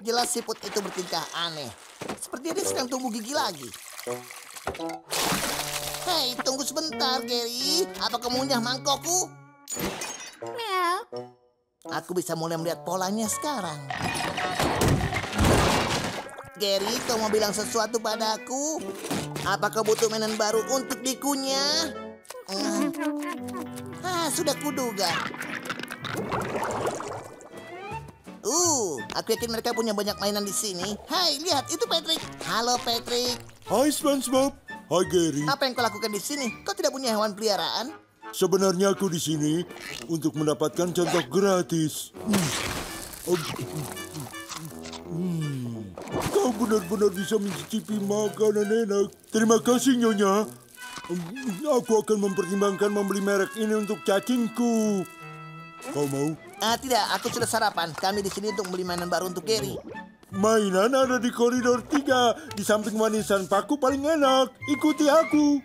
Jelas siput itu bertingkah aneh. Seperti dia sedang tumbuh gigi lagi. Hei, tunggu sebentar, Gary. Apa kamu ngunyah mangkokku? Meow. Aku bisa mulai melihat polanya sekarang. Gary, kau mau bilang sesuatu padaku? Apa kau butuh mainan baru untuk dikunyah? Sudah kuduga. Aku yakin mereka punya banyak mainan di sini. Hai, lihat, itu Patrick. Halo, Patrick. Hai SpongeBob. Hai Gary. Apa yang kau lakukan di sini? Kau tidak punya hewan peliharaan? Sebenarnya aku di sini untuk mendapatkan contoh gratis. Kau benar-benar bisa mencicipi makanan enak. Terima kasih, Nyonya. Aku akan mempertimbangkan membeli merek ini untuk cacingku. Kau mau? Tidak, aku sudah sarapan. Kami di sini untuk beli mainan baru untuk Gary. Mainan ada di koridor 3. Di samping manisan paku paling enak. Ikuti aku.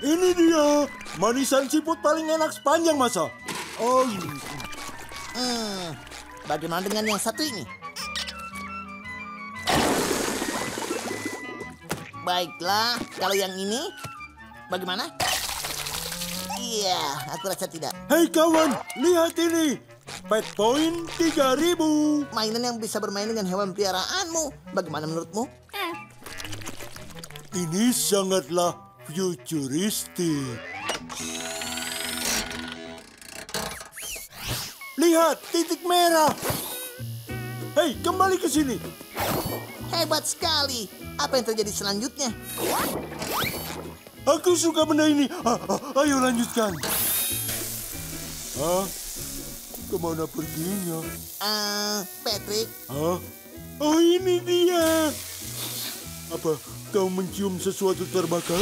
Ini dia. Manisan siput paling enak sepanjang masa. Bagaimana dengan yang satu ini? Baiklah, kalau yang ini, bagaimana? Iya, aku rasa tidak. Hei kawan, lihat ini. Pet Point 3000. Mainan yang bisa bermain dengan hewan peliharaanmu. Bagaimana menurutmu? Ini sangatlah futuristik. Lihat, titik merah. Hei, kembali ke sini. Hebat sekali. Apa yang terjadi selanjutnya? Aku suka benda ini. Ayo lanjutkan. Kemana perginya? Patrick. Oh, ini dia. Apa kau mencium sesuatu terbakar?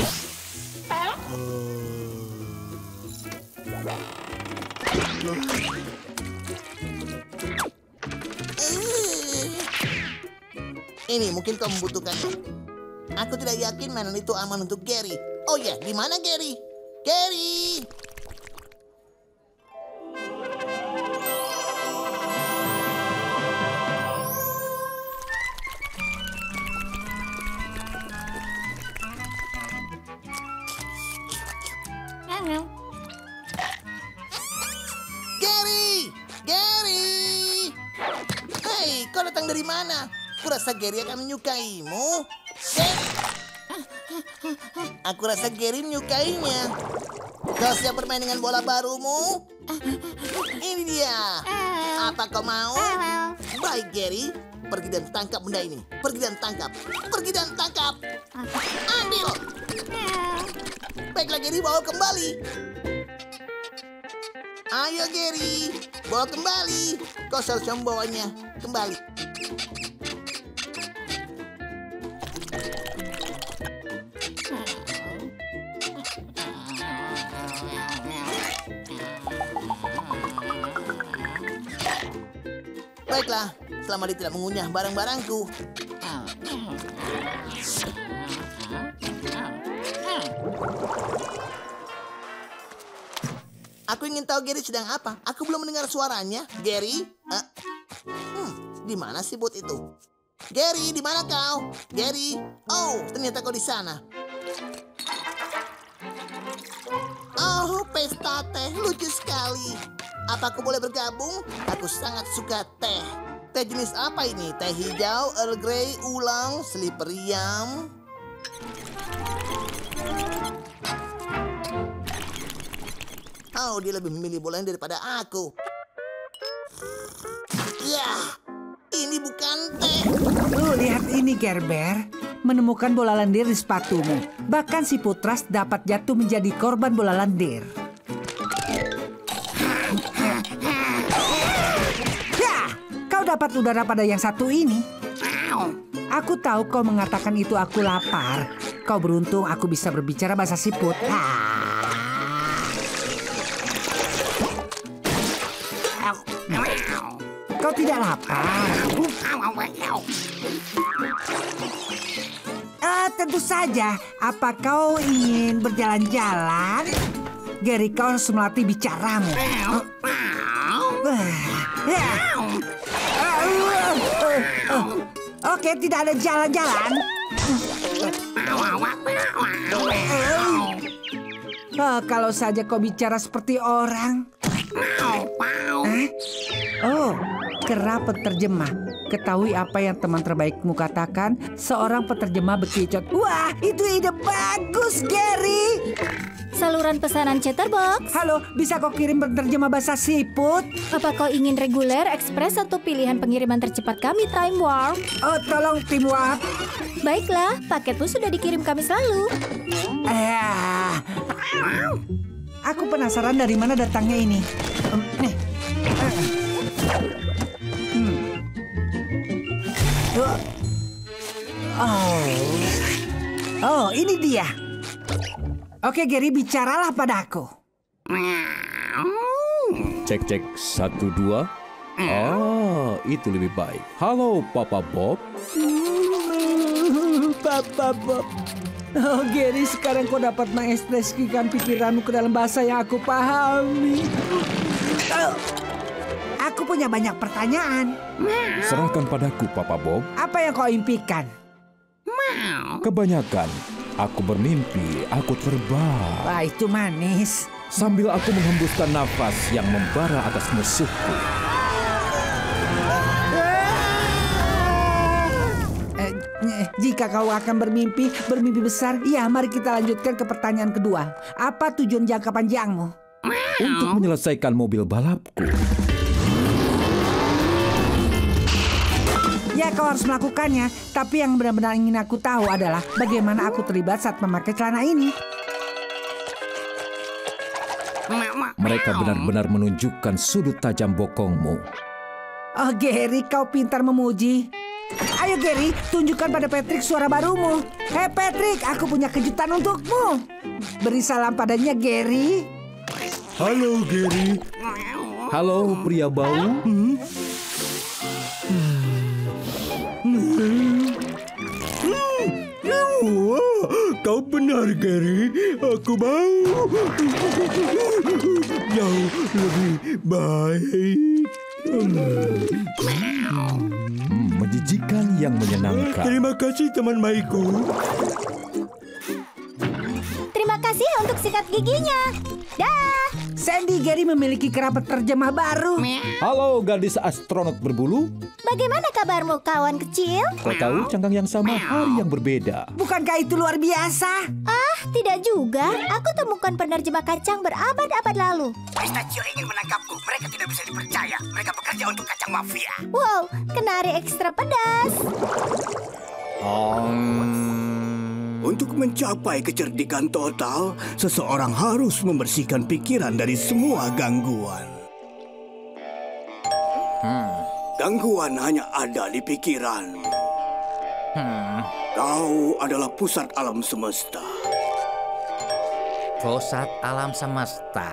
Ini mungkin kau membutuhkannya. Aku tidak yakin mainan itu aman untuk Gary. Oh ya, di mana Gary? Gary! Gary! Gary! Hei, kau datang dari mana? Kurasa Gary akan menyukaimu. Aku rasa Gary menyukainya. Kau siap bermain dengan bola barumu? Ini dia. Apa kau mau? Baik, Gary. Pergi dan tangkap benda ini. Pergi dan tangkap. Pergi dan tangkap. Ambil. Baiklah, Gary, bawa kembali. Ayo, Gary. Bawa kembali. Kau seharusnya membawanya kembali. Baiklah, selama dia tidak mengunyah barang-barangku. Aku ingin tahu Gary sedang apa. Aku belum mendengar suaranya. Gary? Di mana siput itu? Gary, di mana kau? Gary? Oh, ternyata kau di sana. Oh, pesta teh. Lucu sekali. Apa aku boleh bergabung? Aku sangat suka teh. Teh jenis apa ini? Teh hijau, Earl Grey, ulang, slipper yam. Oh, dia lebih memilih bolanya daripada aku. Ya, ini bukan teh. Oh, lihat ini, Gerber. Menemukan bola lendir di sepatumu. Bahkan si Putras dapat jatuh menjadi korban bola lendir. Dapat udara pada yang satu ini. Aku tahu kau mengatakan itu aku lapar. Kau beruntung aku bisa berbicara bahasa siput. Kau tidak lapar? Tentu saja. Apa kau ingin berjalan-jalan? Gary, kau harus melatih bicaramu. Oke, tidak ada jalan-jalan. Kalau saja kau bicara seperti orang. Oh, kera penerjemah. Ketahui apa yang teman terbaikmu katakan. Seorang penerjemah bekicot. Wah, itu ide bagus, Gary. Saluran pesanan Chatterbox. Halo, bisa kau kirim penerjemah bahasa siput? Apa kau ingin reguler, ekspres, atau pilihan pengiriman tercepat kami, Time Warp? Oh, tolong Tim Warp. Baiklah, paketmu sudah dikirim kami selalu. Aku penasaran dari mana datangnya ini. Oh, ini dia. Oke, Gary, bicaralah padaku. Cek 1 2. Itu lebih baik. Halo, Papa Bob. Papa Bob. Oh, Gary, sekarang kau dapat mengekspresikan pikiranmu ke dalam bahasa yang aku pahami. Aku punya banyak pertanyaan. Serahkan padaku, Papa Bob. Apa yang kau impikan? Kebanyakan, aku bermimpi, aku terbang. Wah, itu manis. Sambil aku menghembuskan nafas yang membara atas musuhku. Jika kau akan bermimpi besar, ya mari kita lanjutkan ke pertanyaan kedua. Apa tujuan jangka panjangmu? Untuk menyelesaikan mobil balapku. Ya, kau harus melakukannya. Tapi yang benar-benar ingin aku tahu adalah bagaimana aku terlibat saat memakai celana ini. Mereka benar-benar menunjukkan sudut tajam bokongmu. Oh, Gary, kau pintar memuji. Ayo, Gary, tunjukkan pada Patrick suara barumu. Hei, Patrick, aku punya kejutan untukmu. Beri salam padanya, Gary. Halo, Gary. Halo, pria bau. Wah, kau benar, Gary. Aku mau jauh lebih baik. Menjijikan yang menyenangkan. Terima kasih, teman baikku. Terima kasih untuk sikat giginya. Dah. Sandy, Gary memiliki kerabat terjemah baru. Halo, gadis astronot berbulu. Bagaimana kabarmu, kawan kecil? Kau tahu cangkang yang sama, hari yang berbeda. Bukankah itu luar biasa? Ah, tidak juga. Aku temukan penerjemah kacang berabad-abad lalu. Pistachio ingin menangkapku. Mereka tidak bisa dipercaya. Mereka bekerja untuk kacang mafia. Wow, kenari ekstra pedas. Untuk mencapai kecerdikan total, seseorang harus membersihkan pikiran dari semua gangguan. Gangguan hanya ada di pikiranmu. Kau adalah pusat alam semesta. Pusat alam semesta.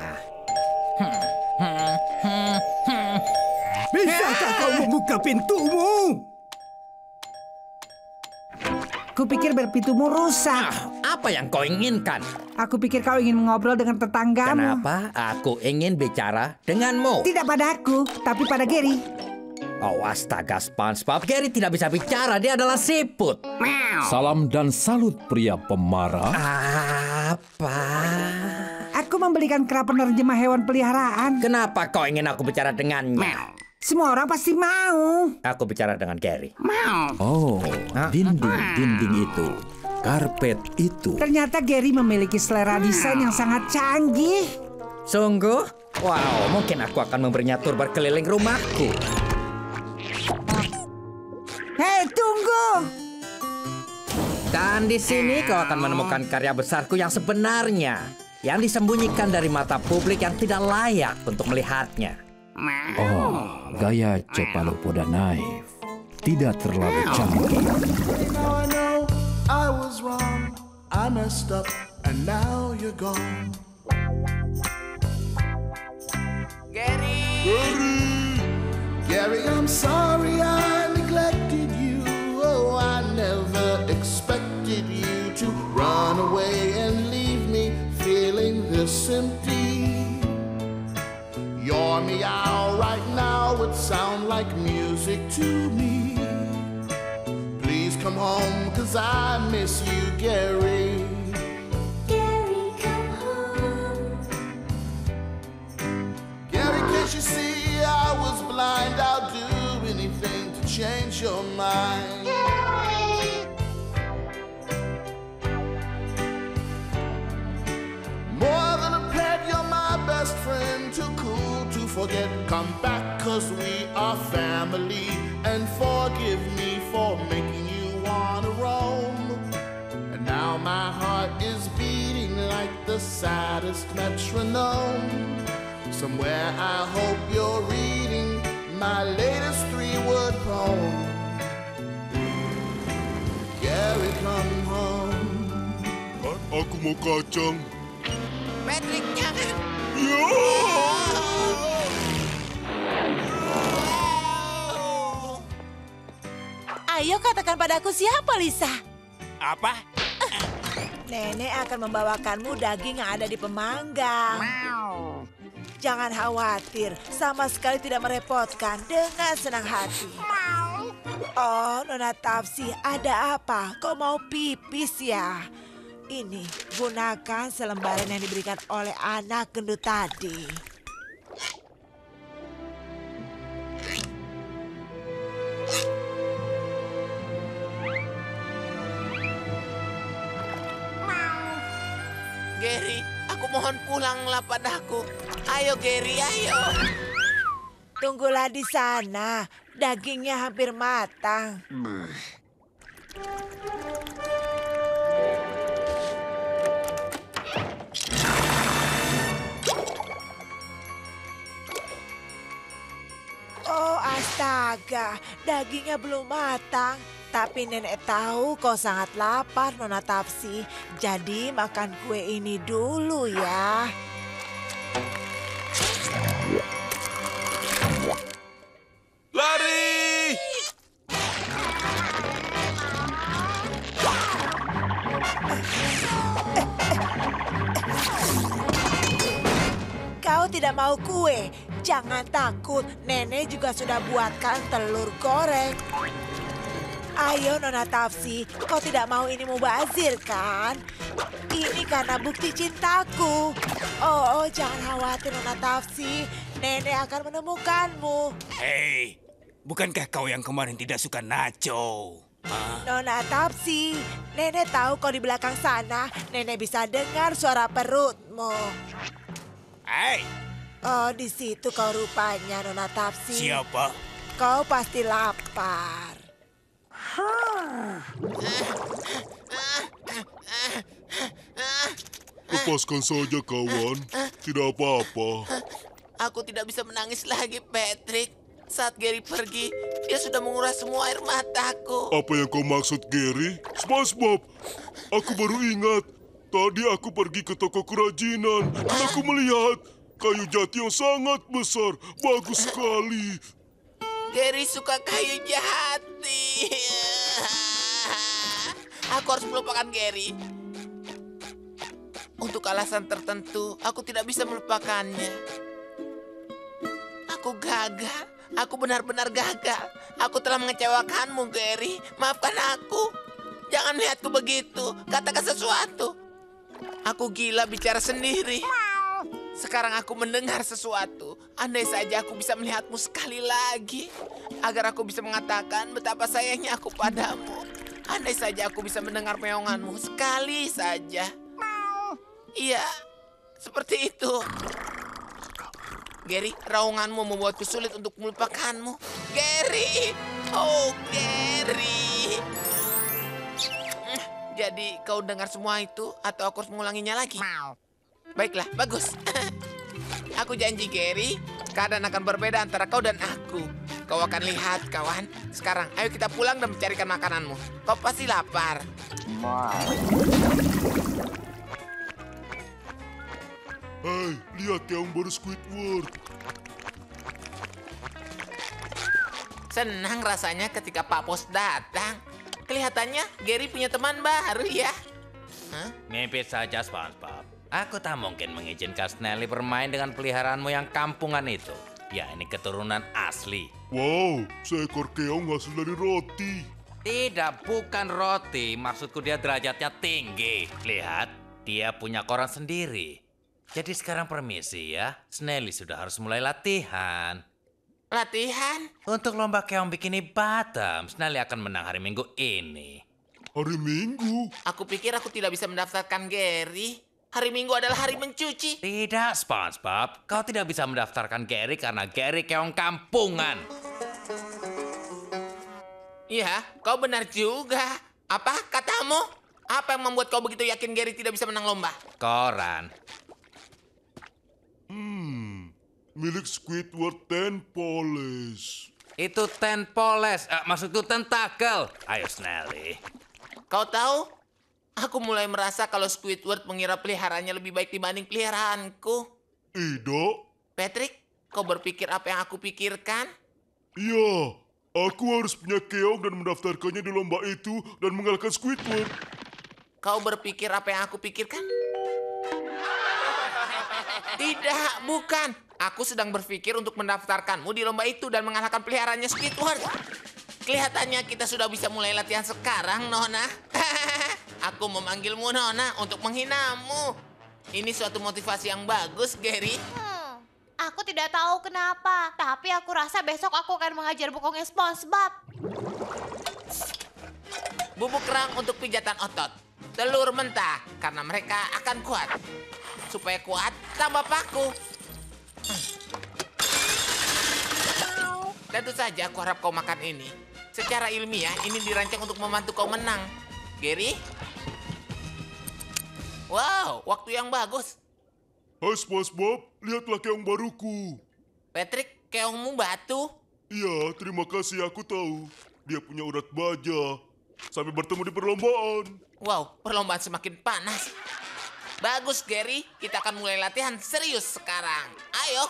Bisakah kau membuka pintumu? Kupikir berpintumu rusak. Apa yang kau inginkan? Aku pikir kau ingin mengobrol dengan tetanggamu. Kenapa aku ingin bicara denganmu? Tidak padaku, tapi pada Gary. Oh, astaga, SpongeBob. Gary tidak bisa bicara, dia adalah siput. Salam dan salut, pria pemarah. Apa? Aku membelikan kera penerjemah hewan peliharaan. Kenapa kau ingin aku bicara dengannya? Semua orang pasti mau. Aku bicara dengan Gary. Oh, dinding itu. Karpet itu. Ternyata Gary memiliki selera desain yang sangat canggih. Sungguh? Wow, mungkin aku akan memberinya tur berkeliling rumahku. Hei, tunggu! Dan di sini kau akan menemukan karya besarku yang sebenarnya, yang disembunyikan dari mata publik yang tidak layak untuk melihatnya. Oh, gaya Cephalopoda-Knife. Tidak terlalu canggih. Now I know I was wrong, I messed up, and now you're gone. Gary, I'm sorry I neglected you. Oh, I never expected you to run away and leave me feeling this empty your meow right now would sound like music to me. Please come home, 'cause I miss you, Gary. Gary, come home. Gary, can't you see I was blind? I'll do anything to change your mind. More than a pet, you're my best friend. Too cool to forget. Come back, 'cause we are family. And forgive me for making you wanna roam. And now my heart is beating like the saddest metronome. Somewhere I hope you're reading my latest 3-word poem. Gary, come home. Aku mau kacang. Patrick, jangan. Ayo katakan padaku siapa, Lisa? Apa? Nenek akan membawakanmu daging yang ada di pemanggang. Jangan khawatir, sama sekali tidak merepotkan, dengan senang hati. Oh, Nona Tafsi, ada apa? Kau mau pipis ya? Ini, gunakan selembaran yang diberikan oleh anak gendut tadi. Gary, aku mohon pulanglah padaku. Ayo Gary, ayo. Tunggulah di sana, dagingnya hampir matang. Oh astaga, dagingnya belum matang. Tapi nenek tahu kau sangat lapar, Nona Tafsi. Jadi makan kue ini dulu ya. Lari! Kau tidak mau kue? Jangan takut, nenek juga sudah buatkan telur goreng. Ayo Nona Tafsi, kau tidak mau ini mubazir kan? Ini karena bukti cintaku. Oh, jangan khawatir Nona Tafsi, nenek akan menemukanmu. Hei, bukankah kau yang kemarin tidak suka nacho? Nona Tafsi, nenek tahu kau di belakang sana, nenek bisa dengar suara perutmu. Hei, Oh, di situ kau rupanya Nona Tafsi. siapa? Kau pasti lapar. Lepaskan saja kawan, tidak apa-apa. Aku tidak bisa menangis lagi, Patrick. Saat Gary pergi, dia sudah menguras semua air mataku. Apa yang kau maksud, Gary? SpongeBob, aku baru ingat. Tadi aku pergi ke toko kerajinan dan aku melihat kayu jati yang sangat besar. Bagus sekali. Gary suka kayu jati. Aku harus melupakan Gary. Untuk alasan tertentu, aku tidak bisa melupakannya. Aku gagal. Aku benar-benar gagal. Aku telah mengecewakanmu, Gary. Maafkan aku. Jangan lihatku begitu. Katakan sesuatu. Aku gila bicara sendiri. Sekarang aku mendengar sesuatu. Andai saja aku bisa melihatmu sekali lagi. Agar aku bisa mengatakan betapa sayangnya aku padamu. Andai saja aku bisa mendengar meonganmu sekali saja. Iya, seperti itu. Gary, raunganmu membuatku sulit untuk melupakanmu. Gary! Oh, Gary! Jadi kau dengar semua itu atau aku harus mengulanginya lagi? Baiklah, bagus. Aku janji, Gary, keadaan akan berbeda antara kau dan aku. Kau akan lihat, kawan. Sekarang, ayo kita pulang dan mencarikan makananmu. Kau pasti lapar. Hei, lihat yang baru Squidward. Senang rasanya ketika Pak Pos datang. Kelihatannya Gary punya teman baru ya. Mimpi saja, SpongeBob. Aku tak mungkin mengizinkan Snelly bermain dengan peliharaanmu yang kampungan itu. Ya, ini keturunan asli. Wow, seekor keong hasil dari roti. Tidak, bukan roti. Maksudku dia derajatnya tinggi. Lihat, dia punya koran sendiri. Jadi sekarang permisi ya. Snelly sudah harus mulai latihan. Latihan? Untuk lomba keong bikini bottom, Snelly akan menang hari Minggu ini. Hari Minggu? Aku pikir aku tidak bisa mendaftarkan Gary. Hari Minggu adalah hari mencuci. Tidak, SpongeBob. Kau tidak bisa mendaftarkan Gary karena Gary keong kampungan. Iya, kau benar juga. Apa katamu? Apa yang membuat kau begitu yakin Gary tidak bisa menang lomba? Koran. Milik Squidward Tenpoles. Itu tenpoles, maksudku tentakel. Ayo, Snelly. Kau tahu? Aku mulai merasa kalau Squidward mengira peliharaannya lebih baik dibanding peliharaanku. Tidak. Patrick, kau berpikir apa yang aku pikirkan? Iya, aku harus punya keong dan mendaftarkannya di lomba itu dan mengalahkan Squidward. Kau berpikir apa yang aku pikirkan? Tidak, bukan. Aku sedang berpikir untuk mendaftarkanmu di lomba itu dan mengalahkan peliharaannya Squidward. Kelihatannya kita sudah bisa mulai latihan sekarang, Nona. Aku memanggilmu Nona untuk menghinamu. Ini suatu motivasi yang bagus, Gary. Aku tidak tahu kenapa, tapi aku rasa besok aku akan mengajar bokongnya SpongeBob. Bubuk kerang untuk pijatan otot. Telur mentah, karena mereka akan kuat. Supaya kuat, tambah paku. Tentu saja aku harap kau makan ini. Secara ilmiah, ini dirancang untuk membantu kau menang. Gary? Wow, waktu yang bagus. Hai SpongeBob, lihatlah keong baruku. Patrick, keongmu batu. Iya, terima kasih, aku tahu. Dia punya urat baja. Sampai bertemu di perlombaan. Wow, perlombaan semakin panas. Bagus, Gary. Kita akan mulai latihan serius sekarang. Ayo.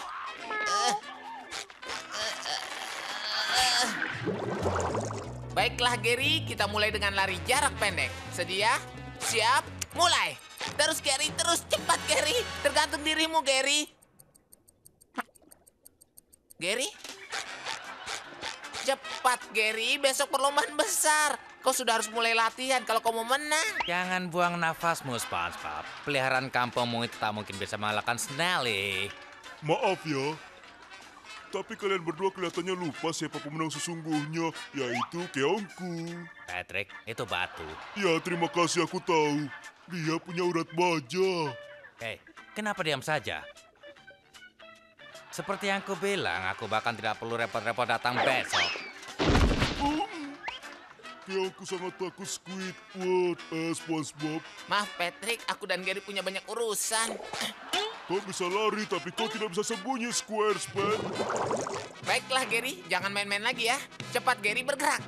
Baiklah, Gary. Kita mulai dengan lari jarak pendek. Sedia? Siap? Mulai. Terus, Gary. Terus. Cepat, Gary. Tergantung dirimu, Gary. Gary? Cepat, Gary. Besok perlombaan besar. Kau sudah harus mulai latihan kalau kau mau menang. Jangan buang nafasmu, SpongeBob. Peliharaan kampungmu itu tak mungkin bisa mengalahkan Snelly. Maaf ya, tapi kalian berdua kelihatannya lupa siapa pemenang sesungguhnya, yaitu keongku. Patrick, itu batu. Ya, terima kasih, aku tahu. Dia punya urat baja. Hei, kenapa diam saja? Seperti yang aku bilang, aku bahkan tidak perlu repot-repot datang besok. Keongku sangat takut Squidward, SpongeBob. Maaf, Patrick. Aku dan Gary punya banyak urusan. Kau bisa lari, tapi kau tidak bisa sembunyi, SquarePants. Baiklah, Gary. Jangan main-main lagi ya. Cepat, Gary, bergerak.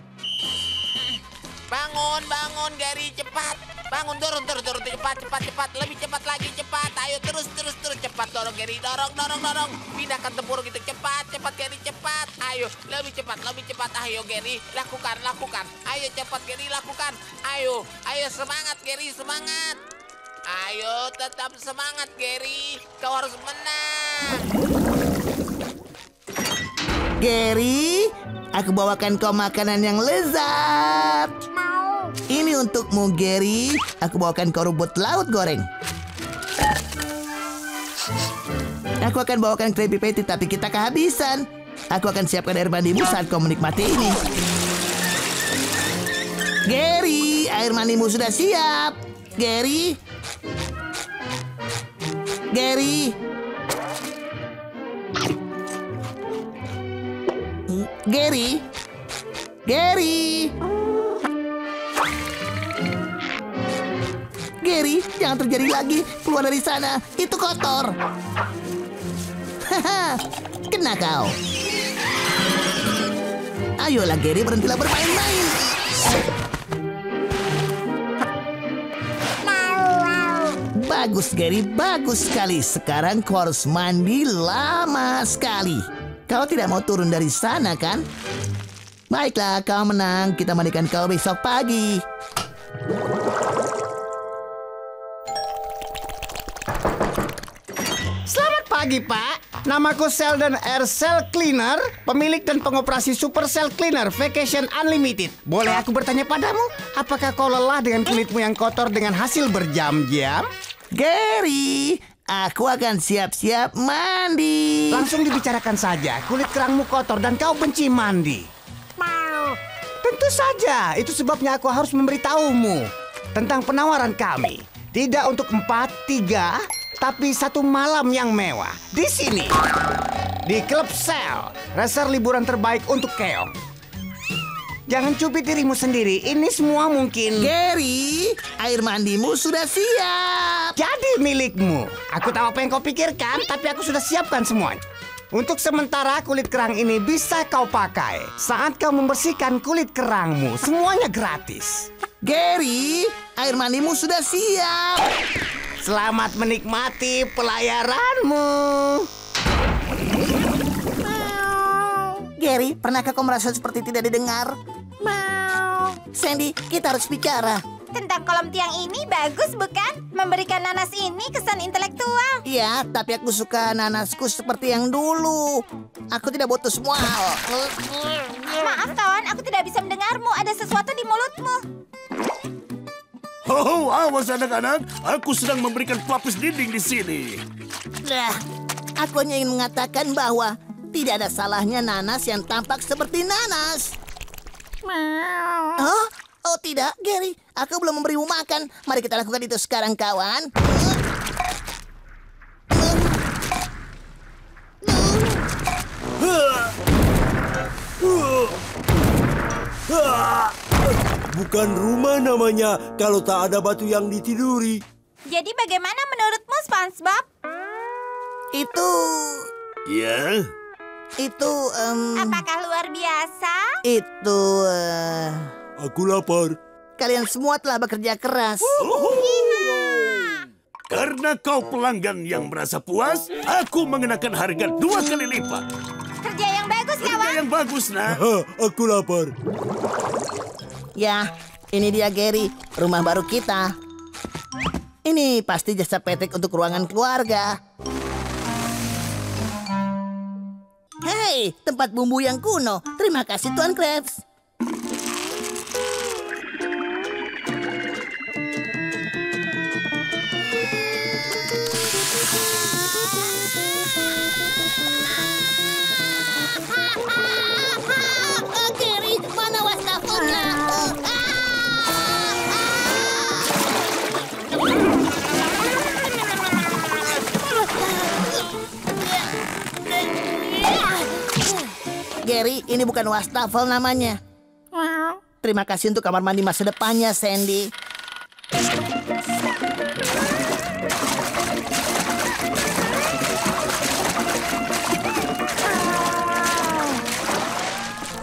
Bangun, bangun, Gary. Cepat. Bangun, turun. Cepat. Lebih cepat lagi, cepat. Ayo, terus. Cepat, dorong, Gary. Dorong. Pindahkan tempurung itu. Cepat, Gary, cepat. Ayo, lebih cepat. Ayo, Gary. Lakukan. Ayo, cepat, Gary, lakukan. Ayo, semangat, Gary, semangat. Ayo, tetap semangat, Gary. Kau harus menang. Gary, aku bawakan kau makanan yang lezat. Ini untukmu, Gary. Aku bawakan kau rumput laut goreng. Aku akan bawakan Krabby Patty, tapi kita kehabisan. Aku akan siapkan air mandimu saat kau menikmati ini. Gary, air mandimu sudah siap. Gary. Gary. Gary, jangan terjadi lagi. Keluar dari sana. Itu kotor. Haha, kena kau. Ayolah, Gary, berhentilah bermain-main. Bagus, Gary, bagus sekali. Sekarang kau harus mandi lama sekali. Kau tidak mau turun dari sana, kan? Baiklah, kau menang. Kita mandikan kau besok pagi. Selamat pagi, Pak. Namaku Sheldon R. Cell Cleaner, pemilik dan pengoperasi Super Cell Cleaner Vacation Unlimited. Boleh aku bertanya padamu, apakah kau lelah dengan kulitmu yang kotor dengan hasil berjam-jam? Gary, aku akan siap-siap mandi. Langsung dibicarakan saja, kulit kerangmu kotor dan kau benci mandi. Tentu saja, itu sebabnya aku harus memberitahumu tentang penawaran kami. Tidak untuk 4, 3, tapi 1 malam yang mewah. Di sini, di Club Cell, resor liburan terbaik untuk keong. Jangan cubit dirimu sendiri, ini semua mungkin... Gary, air mandimu sudah siap. Jadi milikmu. Aku tahu apa yang kau pikirkan, tapi aku sudah siapkan semuanya. Untuk sementara kulit kerang ini bisa kau pakai saat kau membersihkan kulit kerangmu. Semuanya gratis. Gary, air mandimu sudah siap. Selamat menikmati pelayaranmu. Gary, pernahkah kau merasa seperti tidak didengar? Sandy, kita harus bicara. Tentang kolom tiang ini bagus bukan? Memberikan nanas ini kesan intelektual. Iya, tapi aku suka nanasku seperti yang dulu. Aku tidak butuh semua hal. Maaf kawan, aku tidak bisa mendengarmu. Ada sesuatu di mulutmu. Oh, awas anak-anak. Aku sedang memberikan pelapis dinding di sini. Nah, aku hanya ingin mengatakan bahwa tidak ada salahnya nanas yang tampak seperti nanas. Oh, oh tidak, Gary. Aku belum memberimu makan. Mari kita lakukan itu sekarang, kawan. Bukan rumah namanya kalau tak ada batu yang ditiduri. Jadi bagaimana menurutmu, SpongeBob? Ya? Apakah luar biasa? Aku lapar. Kalian semua telah bekerja keras. Karena kau pelanggan yang merasa puas, aku mengenakan harga 2 kali lipat. Kerja yang bagus, kawan. Kerja yang bagus, nak. Aku lapar. Ya, ini dia Gary, rumah baru kita. Ini pasti jasa Patrick untuk ruangan keluarga. Hei, tempat bumbu yang kuno. Terima kasih, Tuan Krabs. Gary, mana wastafelnya? Gary, ini bukan wastafel namanya. Terima kasih untuk kamar mandi masa depannya, Sandy.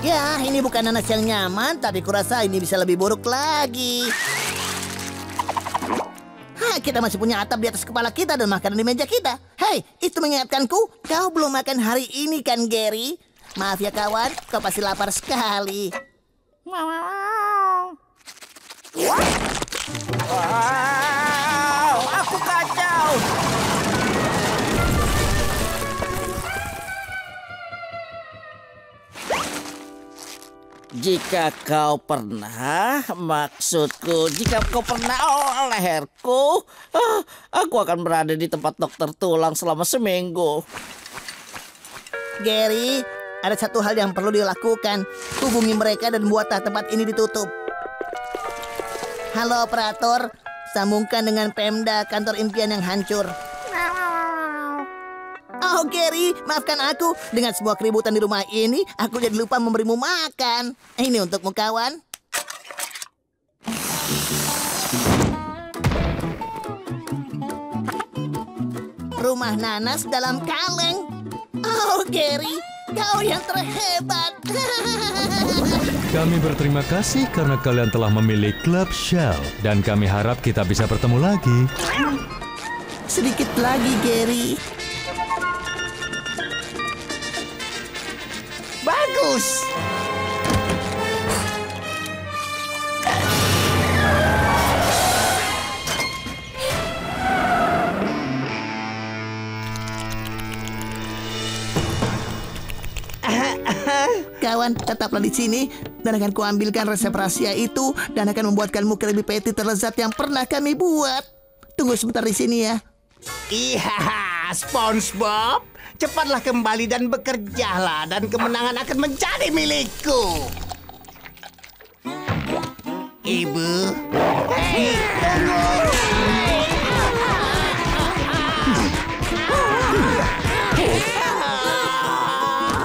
Ya, ini bukan nanas yang nyaman, tapi kurasa ini bisa lebih buruk lagi. Kita masih punya atap di atas kepala kita dan makanan di meja kita. Hei, itu mengingatkanku, kau belum makan hari ini kan, Gary? Maaf ya kawan, kau pasti lapar sekali. Wow, aku kacau. Jika kau pernah, maksudku, jika kau pernah, leherku, aku akan berada di tempat dokter tulang selama seminggu. Gary, ada satu hal yang perlu dilakukan. Hubungi mereka dan buatlah tempat ini ditutup. Halo operator, sambungkan dengan Pemda kantor impian yang hancur. Oh Gary, maafkan aku. Dengan semua keributan di rumah ini, aku jadi lupa memberimu makan. Ini untukmu kawan. Rumah nanas dalam kaleng. Oh Gary, kau yang terhebat. Kami berterima kasih karena kalian telah memilih Club Shell. Dan kami harap kita bisa bertemu lagi. Sedikit lagi, Gary. Bagus. Kawan, tetaplah di sini dan akan kuambilkan resep rahasia itu dan akan membuatkanmu Krabby Patty terlezat yang pernah kami buat. Tunggu sebentar di sini ya. Iya, SpongeBob, cepatlah kembali dan bekerjalah dan kemenangan akan menjadi milikku. Ibu, hei, tunggu.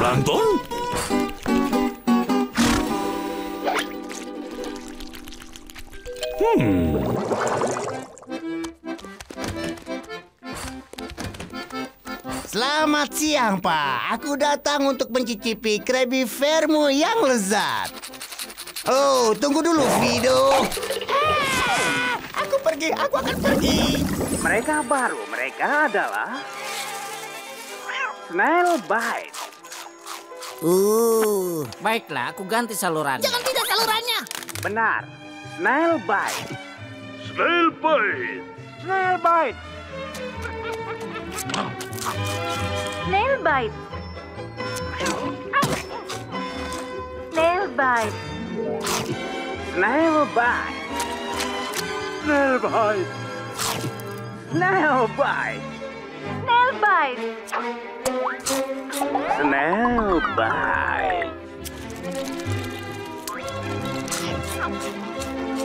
Plankton? Selamat siang, Pak. Aku datang untuk mencicipi Krabby Fairmu yang lezat. Oh, tunggu dulu, Fido. Aku akan pergi. Mereka baru, mereka adalah Snail Bite. Baiklah, aku ganti salurannya. Jangan pindah salurannya. Benar, Snail Bite. Snail Bite. Snail Bite. Snail Bite. Snail Bite. Snail Bite. Snail Bite. Snail Bite. Snail Bite. Snail Bite.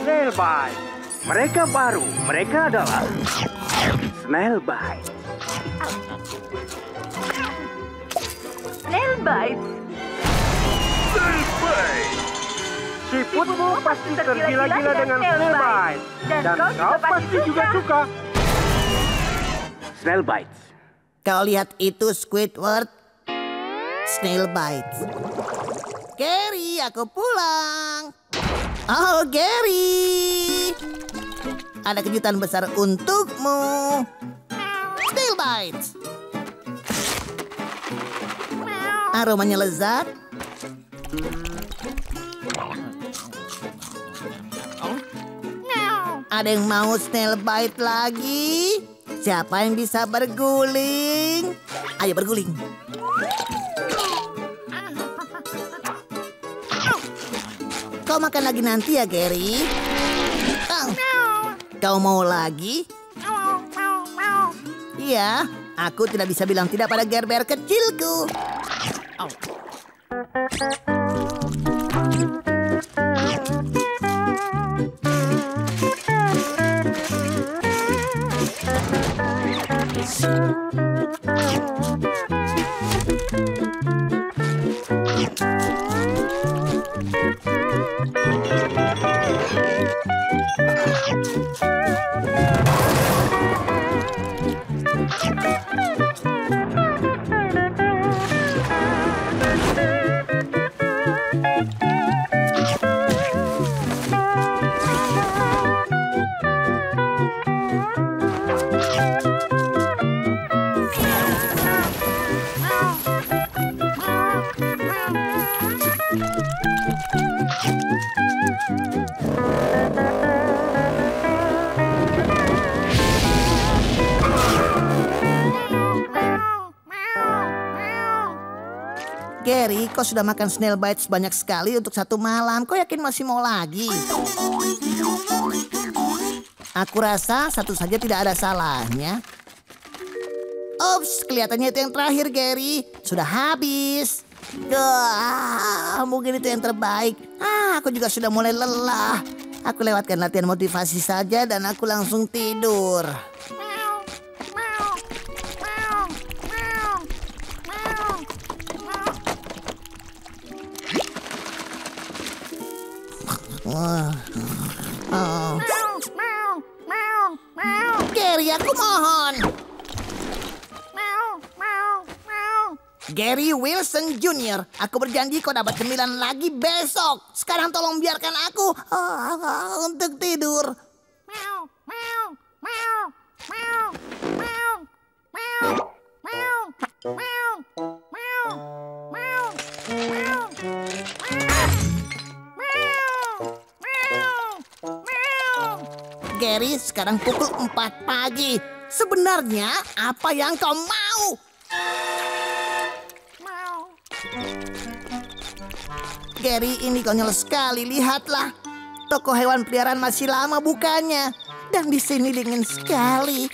Snail Bite. Mereka baru, mereka adalah Snail Bite. Snail Bite. Snail Bite. Siputmu pasti tergila-gila dengan Snail Bite. Dan kau pasti juga suka. Snail Bite. Kau lihat itu, Squidward? Snail Bites. Gary, aku pulang. Oh, Gary. Ada kejutan besar untukmu. Snail Bites. Aromanya lezat. Ada yang mau Snail Bite lagi? Siapa yang bisa berguling? Ayo berguling. Kau makan lagi nanti ya, Gary. Kau mau lagi? Iya, aku tidak bisa bilang tidak pada Gerber kecilku. Gary, kau sudah makan Snail Bites banyak sekali untuk satu malam. Kau yakin masih mau lagi? Aku rasa satu saja tidak ada salahnya. Ops, kelihatannya itu yang terakhir, Gary. Sudah habis. Mungkin itu yang terbaik. Aku juga sudah mulai lelah. Aku lewatkan latihan motivasi saja dan aku langsung tidur. Gary, aku mohon. Gary Wilson Jr., aku berjanji kau dapat cemilan lagi besok. Sekarang tolong biarkan aku untuk tidur. Gary, sekarang pukul 4 pagi. Sebenarnya apa yang kau mau? Gary, ini konyol sekali. Lihatlah. Toko hewan peliharaan masih lama bukanya. Dan di sini dingin sekali.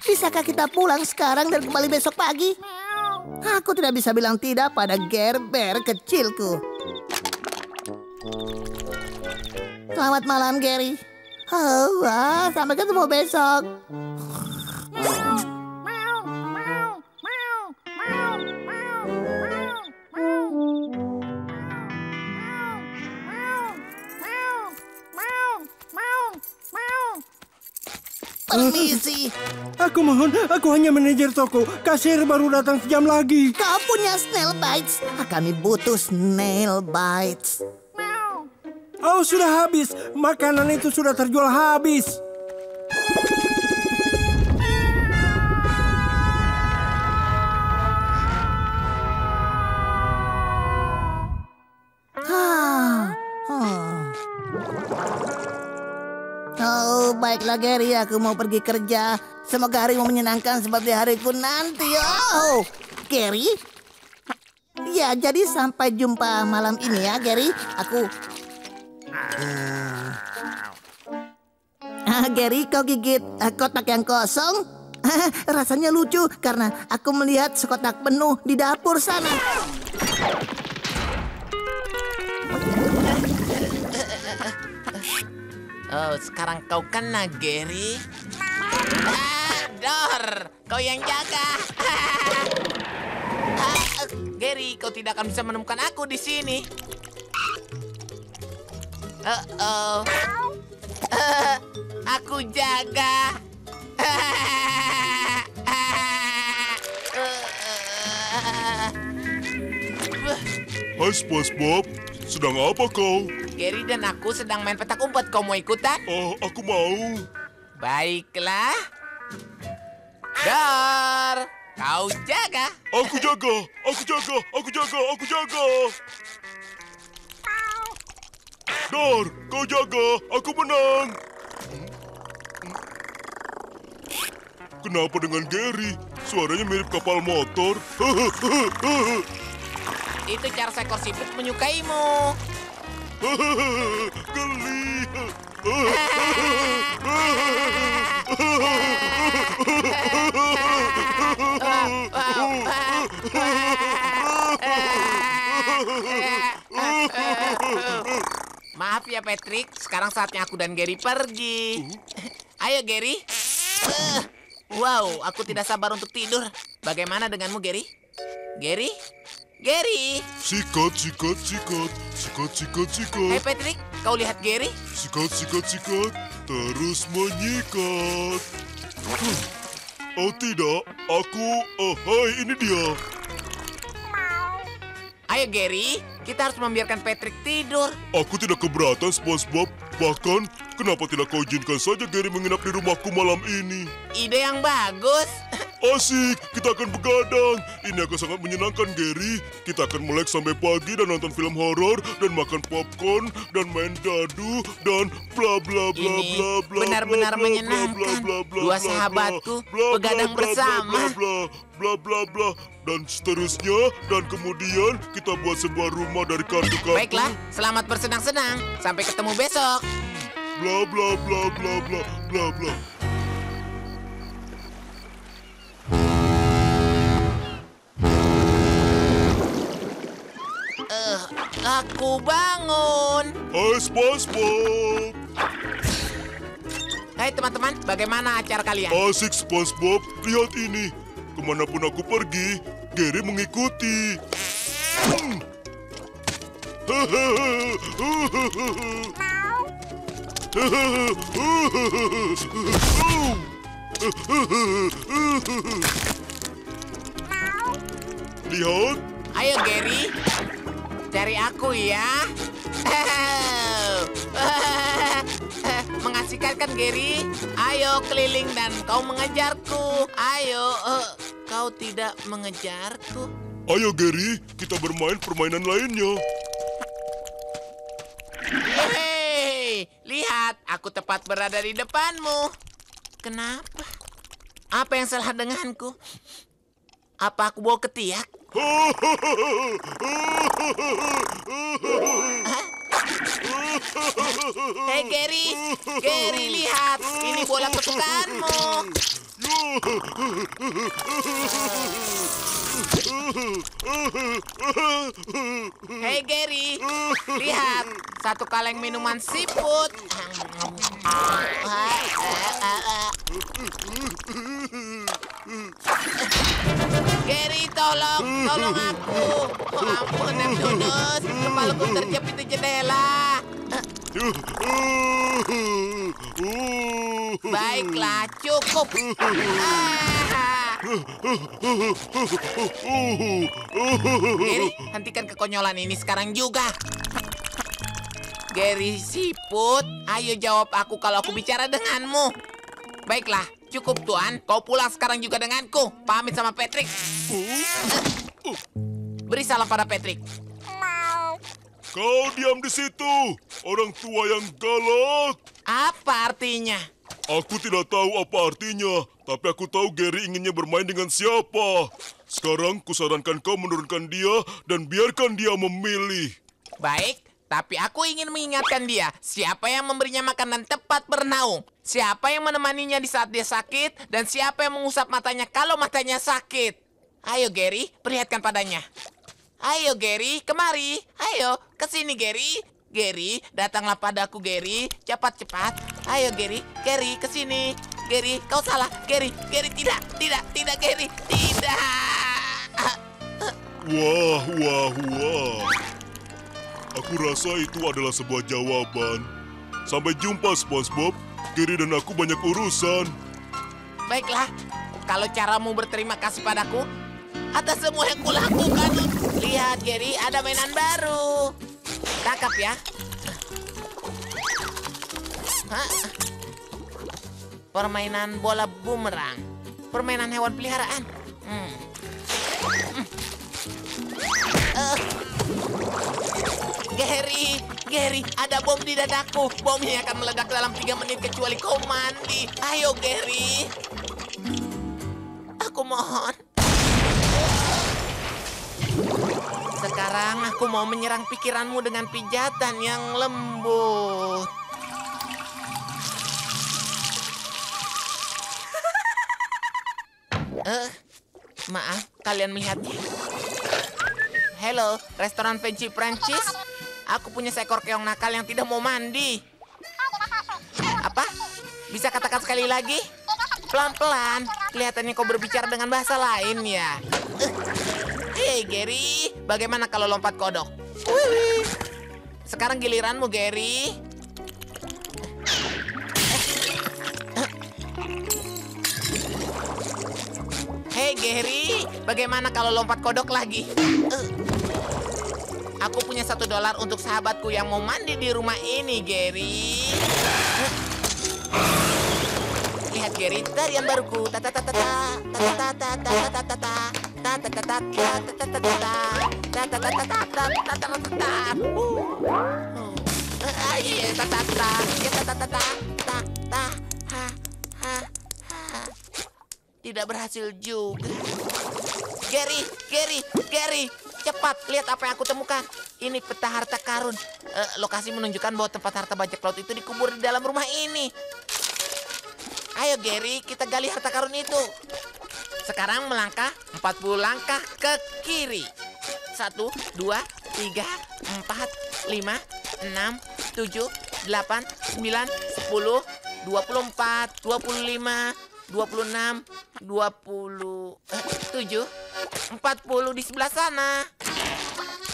Bisakah kita pulang sekarang dan kembali besok pagi? Aku tidak bisa bilang tidak pada Gerber kecilku. Selamat malam, Gary. Sampai ketemu besok. Permisi. Aku mohon, aku hanya manajer toko. Kasir baru datang sejam lagi. Kau punya snail bites? Kami butuh snail bites. Oh, sudah habis. Makanan itu sudah terjual habis. Oh, baiklah Gary, aku mau pergi kerja. Semoga harimu menyenangkan seperti hariku nanti. Oh, Gary? Ya, jadi sampai jumpa malam ini ya, Gary. Gary, kau gigit kotak yang kosong? Rasanya lucu karena aku melihat sekotak penuh di dapur sana. Oh, sekarang kau kena, Gary. Dor, kau yang jaga. Gary, kau tidak akan bisa menemukan aku di sini. Aku jaga. Hai SpongeBob, sedang apa kau? Gary dan aku sedang main petak umpet. Kau mau ikutan? Oh, aku mau. Baiklah. Dor, kau jaga. Aku jaga, aku jaga, aku jaga, aku jaga. Dor, kau jaga, aku menang. Kenapa dengan Gary? Suaranya mirip kapal motor. Itu cara seekor siput menyukaimu. Geli. Maaf ya Patrick, sekarang saatnya aku dan Gary pergi. Ayo Gary. Wow, aku tidak sabar untuk tidur. Bagaimana denganmu Gary? Gary? Gary? Sikat, sikat, sikat. Sikat, sikat, sikat. Hai Patrick, kau lihat Gary? Sikat, sikat, sikat. Terus menyikat. Oh tidak, hai ini dia. Ayo Gary, kita harus membiarkan Patrick tidur. Aku tidak keberatan SpongeBob. Bahkan, kenapa tidak kau izinkan saja Gary menginap di rumahku malam ini? Ide yang bagus. Asik, kita akan begadang. Ini akan sangat menyenangkan, Gary. Kita akan melek sampai pagi dan nonton film horor dan makan popcorn dan main dadu dan bla bla bla bla bla. Benar-benar menyenangkan. Dua sahabatku begadang bersama. Bla bla bla dan seterusnya, dan kemudian kita buat sebuah rumah dari kartu-kartu. Baiklah, selamat bersenang-senang. Sampai ketemu besok. Bla bla bla bla bla bla bla. Aku bangun. Hai SpongeBob. Hai teman-teman, bagaimana acara kalian? Asik SpongeBob, lihat ini. Kemanapun aku pergi, Gary mengikuti. Lihat. Ayo Gary, cari aku ya. Mengasihkan kan Gary? Ayo keliling dan kau mengejarku. Ayo, kau tidak mengejarku. Ayo Gary, kita bermain permainan lainnya. Hei, lihat, aku tepat berada di depanmu. Kenapa? Apa yang salah denganku? Apa aku bawa ketiak? Hei Gary, Gary lihat, ini bola kesukaanmu. Hei Gary, lihat, satu kaleng minuman siput. Gary, tolong aku. Oh ampun, Neptunus, kepalaku terjepit di jendela. Baiklah, cukup. Gary, hentikan kekonyolan ini sekarang juga. Gary siput, ayo jawab aku kalau aku bicara denganmu. Baiklah, cukup Tuan. Kau pulang sekarang juga denganku. Pamit sama Patrick. Beri salam pada Patrick. Kau diam di situ, orang tua yang galak. Apa artinya? Aku tidak tahu apa artinya, tapi aku tahu Gary inginnya bermain dengan siapa. Sekarang kusarankan kau menurunkan dia dan biarkan dia memilih. Baik, tapi aku ingin mengingatkan dia, siapa yang memberinya makanan tepat bernaung, siapa yang menemaninya di saat dia sakit, dan siapa yang mengusap matanya kalau matanya sakit. Ayo Gary, perlihatkan padanya. Ayo Gary, kemari. Ayo, kesini Gary. Gary, datanglah padaku Gary. Cepat-cepat. Ayo Gary, Gary, kesini. Gary, kau salah. Gary, Gary, tidak Gary. Tidak. Wah. Aku rasa itu adalah sebuah jawaban. Sampai jumpa, SpongeBob. Gary dan aku banyak urusan. Baiklah, kalau caramu berterima kasih padaku atas semua yang kulakukan. Lihat, Gary, ada mainan baru. Tangkap ya. Permainan bola bumerang. Permainan hewan peliharaan. Gary, ada bom di dadaku. Bomnya akan meledak dalam 3 menit kecuali kau mandi. Ayo, Gary. Aku mohon. Sekarang aku mau menyerang pikiranmu dengan pijatan yang lembut. Maaf, kalian melihatnya? Halo, restoran fancy Prancis. Aku punya seekor keong nakal yang tidak mau mandi. Apa? Bisa katakan sekali lagi? Pelan-pelan. Kelihatannya kau berbicara dengan bahasa lain ya. Hei Gary, bagaimana kalau lompat kodok? Sekarang giliranmu Gary. Hei Gary, bagaimana kalau lompat kodok lagi? Aku punya $1 untuk sahabatku yang mau mandi di rumah ini, Gary. Lihat Gary, tarian baruku. Tidak berhasil juga. Gary, cepat lihat apa yang aku temukan. Ini peta harta karun. Lokasi menunjukkan bahwa tempat harta bajak laut itu dikubur di dalam rumah ini. Ayo Gary, kita gali harta karun itu. Sekarang melangkah 40 langkah ke kiri. 1, 2, 3, 4, 5, 6, 7, 8, 9, 10, 24, 25, 26, 27, 40 di sebelah sana.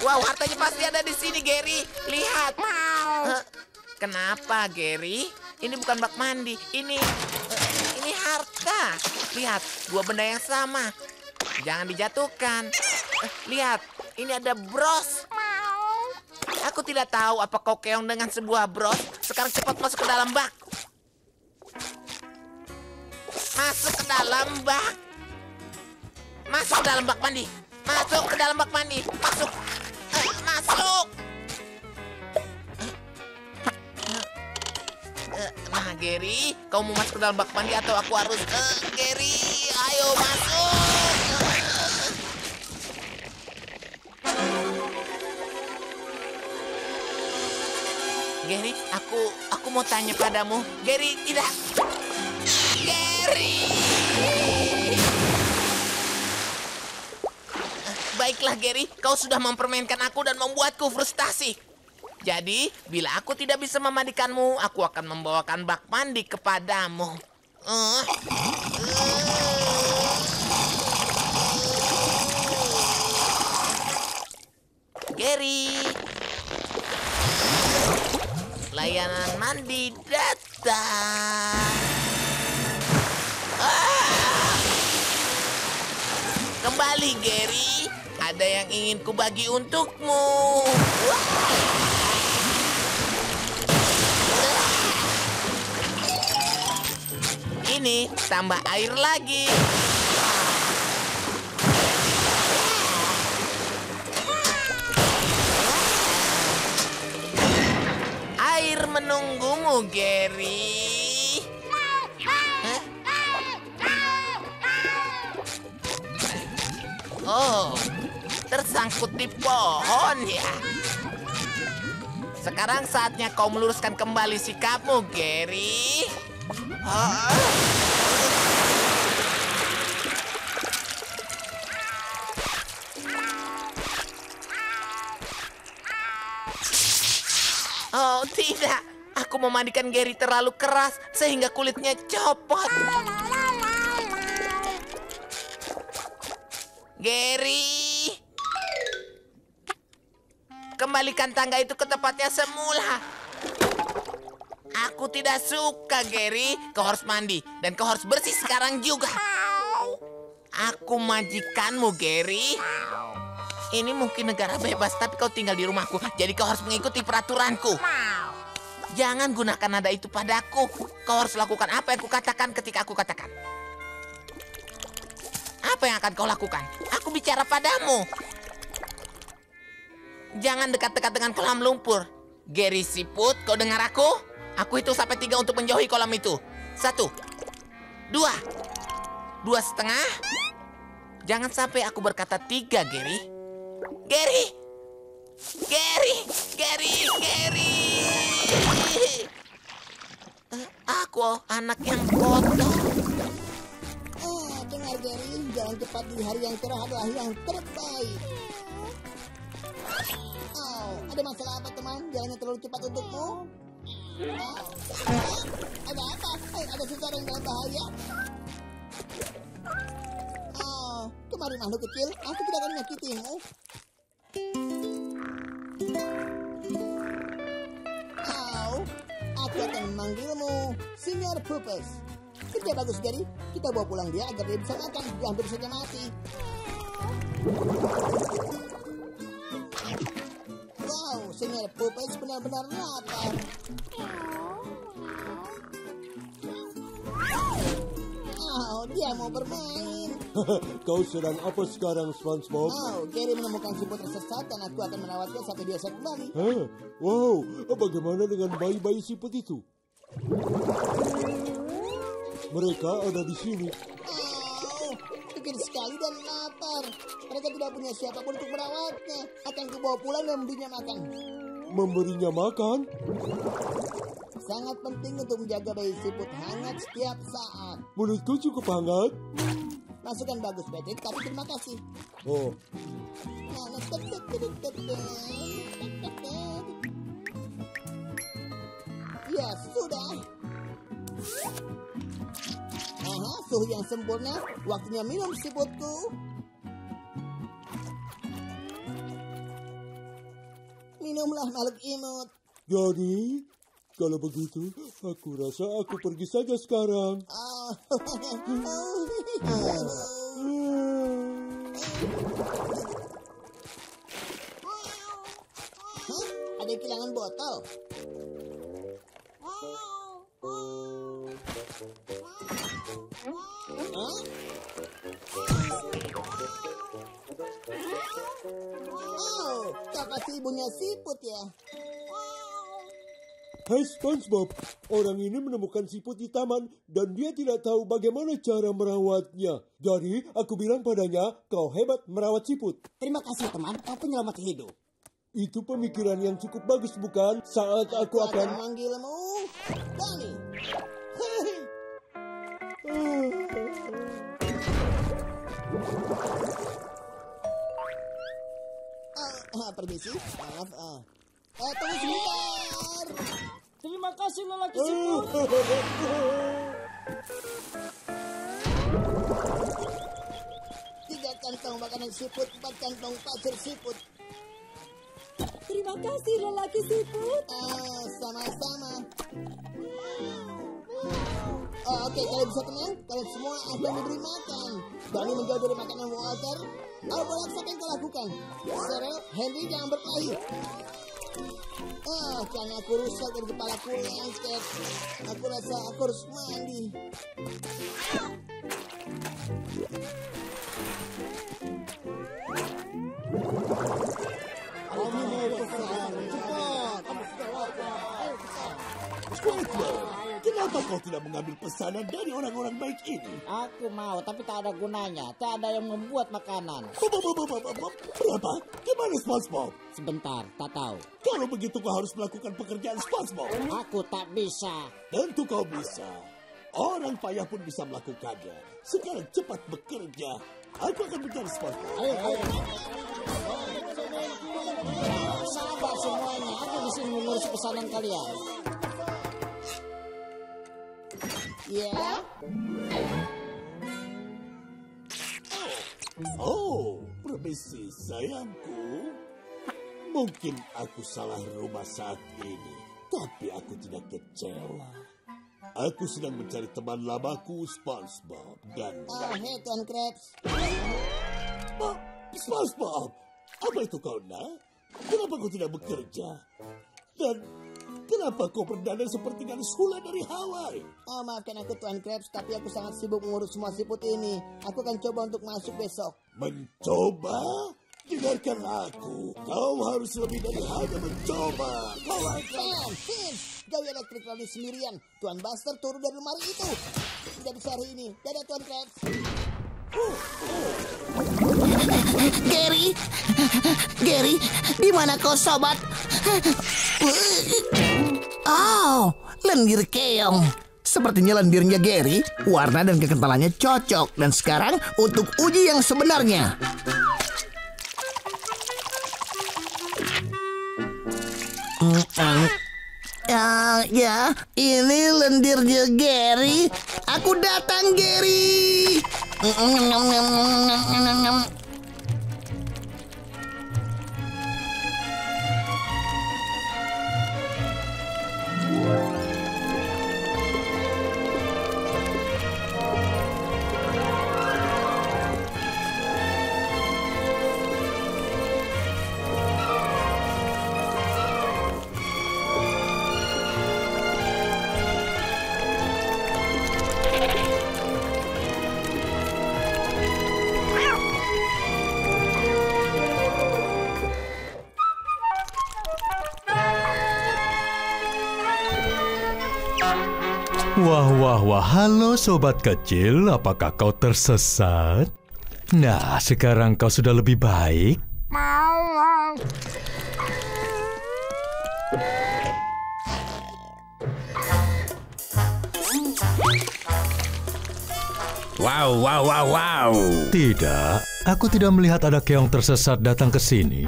Wow, hartanya pasti ada di sini, Gary. Lihat. Kenapa, Gary? Ini bukan bak mandi. Ini harta. Lihat, 2 benda yang sama. Jangan dijatuhkan. Lihat, ini ada bros. Aku tidak tahu apa kau keong dengan sebuah bros. Sekarang cepat masuk ke dalam bak. Masuk ke dalam bak. Masuk ke dalam bak mandi. Masuk ke dalam bak mandi. Masuk. Masuk. Nah, Gary, kau mau masuk ke dalam bak mandi atau aku harus... Gary, ayo masuk. Gary, aku mau tanya padamu. Gary, tidak. Gary! Baiklah, Gary. Kau sudah mempermainkan aku dan membuatku frustasi. Jadi, bila aku tidak bisa memandikanmu, aku akan membawakan bak mandi kepadamu. Gary, layanan mandi datang. Kembali, Gary. Ada yang ingin kubagi untukmu. Ini tambah air lagi. Air menunggumu, Gary. Oh, tersangkut di pohon ya. Sekarang saatnya kau meluruskan kembali sikapmu, Gary. Oh, tidak. Aku memandikan Gary terlalu keras sehingga kulitnya copot. Gary, kembalikan tangga itu ke tempatnya semula. Aku tidak suka, Gary. Kau harus mandi dan kau harus bersih sekarang juga. Aku majikanmu, Gary. Ini mungkin negara bebas, tapi kau tinggal di rumahku, jadi kau harus mengikuti peraturanku. Jangan gunakan nada itu padaku. Kau harus lakukan apa yang kukatakan ketika aku katakan. Apa yang akan kau lakukan? Aku bicara padamu. Jangan dekat-dekat dengan kolam lumpur. Gary Siput, kau dengar aku? Aku hitung sampai 3 untuk menjauhi kolam itu. 1, 2, 2,5. Jangan sampai aku berkata 3, Gary. Gary! Gary! Gary! Gary! Aku anak yang kotor. Dengar, Gary, jalan cepat di hari yang cerah adalah yang terbaik. Oh, ada masalah apa, teman? Jalannya terlalu cepat untukmu? Ada apa? Ada seseorang dalam bahaya? Oh, kemari makhluk kecil. Aku tidak akan menyakitimu. Oh, aku akan memanggilmu Senior Pupus. Kerja bagus, Gary. Kita bawa pulang dia agar dia bisa makan. Dia hampir saja mati. Wow, Senior Pupus benar-benar lapar. Oh, dia mau bermain. Kau sedang apa sekarang, SpongeBob? Oh, Gary menemukan siput tersesat dan aku akan merawatnya sampai dia sehat kembali. Wow, bagaimana dengan bayi-bayi siput itu? Mereka ada di sini. Oh, kecil sekali dan lapar. Mereka tidak punya siapapun untuk merawatnya. Akan kubawa pulang dan memberinya makan. Memberinya makan? Sangat penting untuk menjaga bayi siput hangat setiap saat. Menurutku cukup hangat. Masukan bagus, Patrick, tapi terima kasih. Oh. Ya, sudah. Aha, suhu yang sempurna. Waktunya minum siputku. Minumlah, makhluk imut. Jadi, kalau begitu, aku rasa aku pergi saja sekarang. Ada kehilangan botol. Oh, tak pasti ibunya siput ya. Hai SpongeBob, orang ini menemukan siput di taman dan dia tidak tahu bagaimana cara merawatnya. Jadi, aku bilang padanya, kau hebat merawat siput. Terima kasih teman, kau penyelamat hidup. Itu pemikiran yang cukup bagus, bukan? Saat aku akan memanggilmu, Dani. Permisi, maaf. Tunggu sebentar. Terima kasih lelaki siput. Tiga kantong makanan siput, 4 kantong pasir siput. Terima kasih lelaki siput. Sama-sama. Oke, kalian bisa tenang. Kalian semua akan diberi makan. Dani menjauh dari makanan Walter. Bolak apa yang kau lakukan? Cyril, Henry jangan berkelahi. Karena aku rusak dari kepalaku lengket. Aku rasa aku harus mandi. Kenapa kau tidak mengambil pesanan dari orang-orang baik ini? Aku mau, tapi tak ada gunanya. Tak ada yang membuat makanan. Berapa? Gimana SpongeBob? Sebentar, tak tahu. Kalau begitu kau harus melakukan pekerjaan SpongeBob. Aku tak bisa. Tentu kau bisa. Orang payah pun bisa melakukannya. Sekarang cepat bekerja. Aku akan mencari SpongeBob. Ayo. Sabar semuanya. Aku di sini mengurus pesanan kalian. Ya. Oh, permisi sayangku. Mungkin aku salah rumah saat ini, tapi aku tidak kecewa. Aku sedang mencari teman lamaku SpongeBob dan... Hei Tuan Krabs. SpongeBob, apa itu kau nak? Kenapa kau tidak bekerja? Dan kenapa kau berdandan seperti gadis hula dari Hawaii? Maafkan aku Tuan Krabs, tapi aku sangat sibuk mengurus semua siput ini. Aku akan coba untuk masuk besok. Mencoba? Dengarkan aku. Kau harus lebih dari hanya mencoba. Kau akan... Gawi elektrik lalu sendirian. Tuan Buster turun dari lemari itu. Tidak bisa hari ini. Dadah Tuan Krabs. Gary, di mana kau sobat? Oh, lendir keong. Sepertinya lendirnya Gary, warna dan kekentalannya cocok. Dan sekarang untuk uji yang sebenarnya. Ya, ini lendirnya Gary. Aku datang, Gary. Wah, halo sobat kecil, apakah kau tersesat? Nah, sekarang kau sudah lebih baik? Wow. Tidak, aku tidak melihat ada keong tersesat datang ke sini.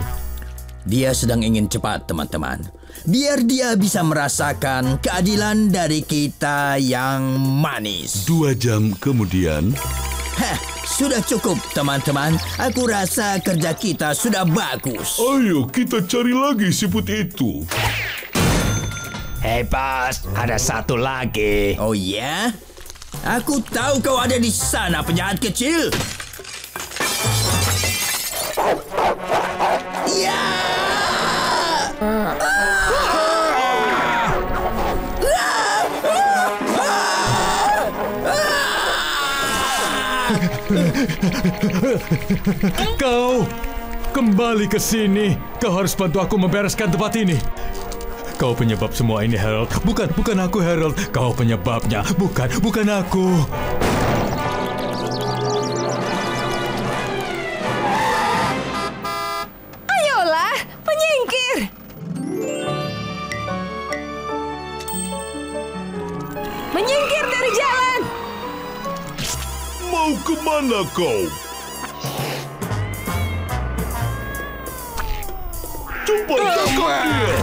Dia sedang ingin cepat, teman-teman. Biar dia bisa merasakan keadilan dari kita yang manis. 2 jam kemudian. Sudah cukup, teman-teman. Aku rasa kerja kita sudah bagus. Ayo, kita cari lagi siput itu. Hei, bos. Ada satu lagi. Oh, ya? Aku tahu kau ada di sana, penjahat kecil. Ya! Kau kembali ke sini. Kau harus bantu aku membereskan tempat ini. Kau penyebab semua ini, Harold. Bukan aku, Harold. Kau penyebabnya. Bukan aku. Ayolah, menyingkir. Kemana kau? Cepat tangkap dia!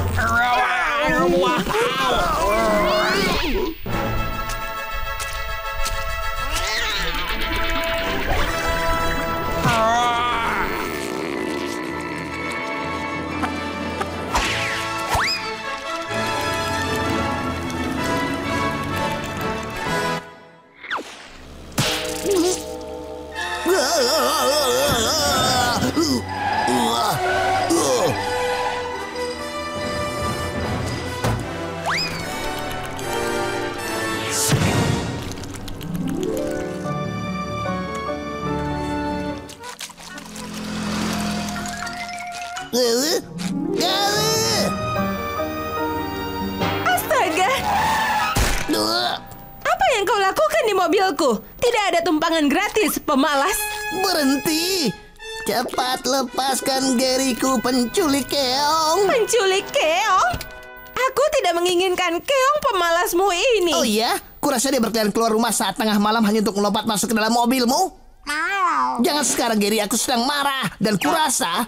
Astaga! Apa yang kau lakukan di mobilku? Tidak ada tumpangan gratis, pemalas. Berhenti! Cepat lepaskan Garyku, penculik keong. Penculik keong? Aku tidak menginginkan keong pemalasmu ini. Oh iya? Kurasa dia berkeliaran keluar rumah saat tengah malam hanya untuk melompat masuk ke dalam mobilmu? Jangan sekarang, Gary. Aku sedang marah. Dan kurasa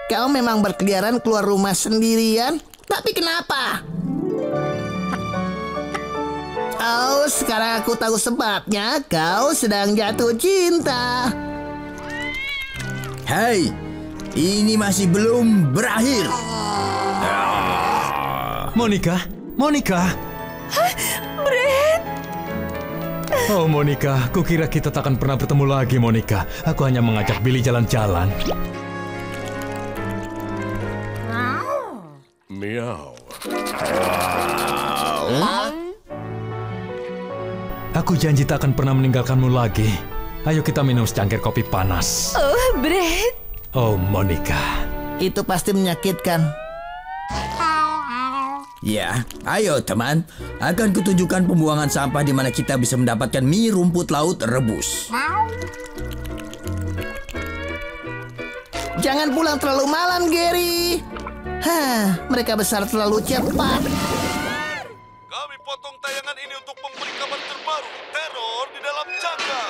kau memang berkeliaran keluar rumah sendirian. Tapi kenapa? Oh, sekarang aku tahu sebabnya. Kau sedang jatuh cinta. Hei, ini masih belum berakhir. Monica, Monica. Hah? Brett? Oh, Monica, kukira kita takkan pernah bertemu lagi, Monica. Aku hanya mengajak Billy jalan-jalan. Miau. Aku janji tak akan pernah meninggalkanmu lagi. Ayo kita minum secangkir kopi panas. Oh, Brett. Oh, Monica. Itu pasti menyakitkan. Ya, ayo teman. Akan kutunjukkan pembuangan sampah di mana kita bisa mendapatkan mie rumput laut rebus. Jangan pulang terlalu malam, Gary. Mereka besar terlalu cepat. Kami potong tayangan ini untuk memberi kabar terbaru. Teror di dalam jaga.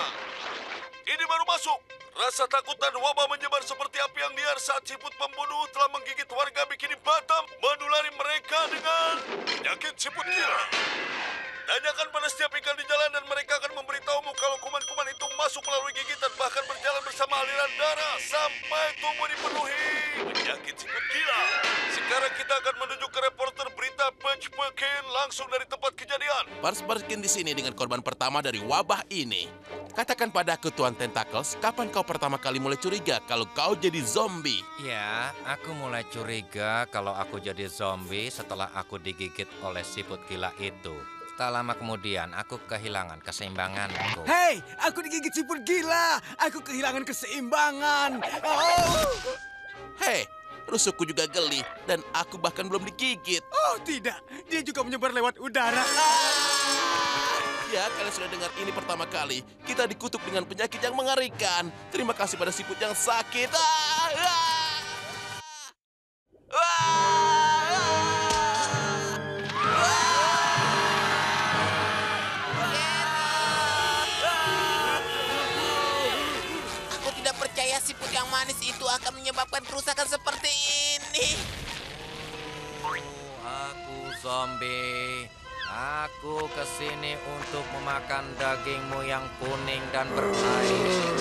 Ini baru masuk. Rasa takut dan wabah menyebar seperti api yang liar saat siput pembunuh telah menggigit warga Bikini Bottom, menulari mereka dengan penyakit siput gila. Tanyakan pada setiap ikan di jalan dan mereka akan memberitahumu kalau kuman-kuman itu masuk melalui gigitan, bahkan berjalan bersama aliran darah sampai tubuh dipenuhi penyakit siput gila. Sekarang kita akan menuju ke reporter berita Punch Perkin langsung dari tempat kejadian. Punch Perkin di sini dengan korban pertama dari wabah ini. Katakan padaku, Tuan Tentacles, kapan kau pertama kali mulai curiga kalau kau jadi zombie? Ya, aku mulai curiga kalau aku jadi zombie setelah aku digigit oleh siput gila itu. Tak lama kemudian, aku kehilangan keseimbanganku. Hei, aku digigit siput gila. Aku kehilangan keseimbangan. Oh. Hei, rusukku juga geli dan aku bahkan belum digigit. Oh tidak, dia juga menyebar lewat udara. Ya, kalian sudah dengar ini pertama kali. Kita dikutuk dengan penyakit yang mengerikan. Terima kasih pada siput yang sakit. Aku tidak percaya siput yang manis itu akan menyebabkan kerusakan seperti ini. Aku zombie. Aku kesini untuk memakan dagingmu yang kuning dan berair.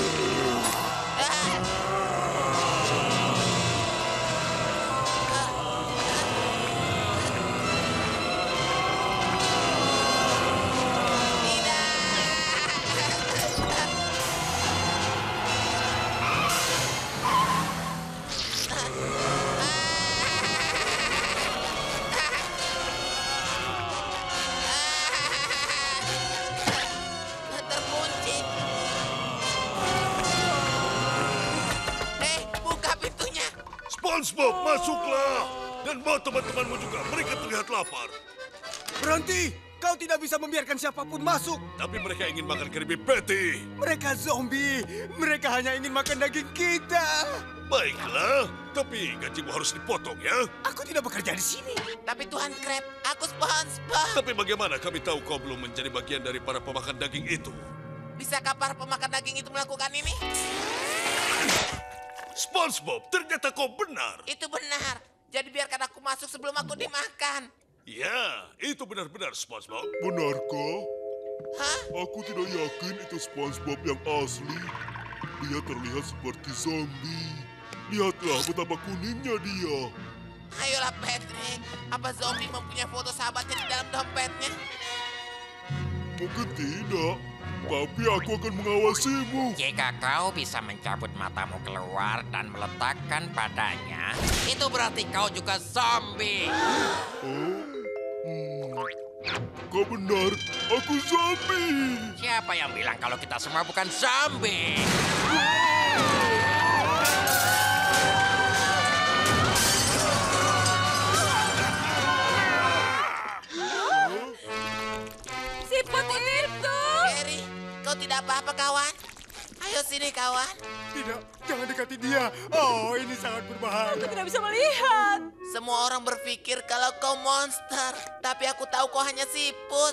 SpongeBob, masuklah. Dan bawa teman-temanmu juga. Mereka terlihat lapar. Berhenti! Kau tidak bisa membiarkan siapapun masuk. Tapi mereka ingin makan Krabby Patty. Mereka zombie. Mereka hanya ingin makan daging kita. Baiklah, tapi gajimu harus dipotong ya. Aku tidak bekerja di sini. Tapi Tuan Krab, aku SpongeBob. Tapi bagaimana kami tahu kau belum menjadi bagian dari para pemakan daging itu? Bisakah para pemakan daging itu melakukan ini? SpongeBob, ternyata kau benar. Itu benar. Jadi biarkan aku masuk sebelum aku dimakan. Ya, itu benar-benar SpongeBob. Benarkah? Hah? Aku tidak yakin itu SpongeBob yang asli. Dia terlihat seperti zombie. Lihatlah betapa kuningnya dia. Ayolah Patrick, apa zombie mempunyai foto sahabatnya di dalam dompetnya? Mungkin tidak, tapi aku akan mengawasimu. Jika kau bisa mencabut matamu keluar dan meletakkan padanya, itu berarti kau juga zombie. Kau benar, aku zombie. Siapa yang bilang kalau kita semua bukan zombie? Siput itu! Gary, kau tidak apa-apa kawan? Ayo sini kawan. Tidak, jangan dekati dia. Oh, ini sangat berbahaya. Aku tidak bisa melihat. Semua orang berpikir kalau kau monster, tapi aku tahu kau hanya siput.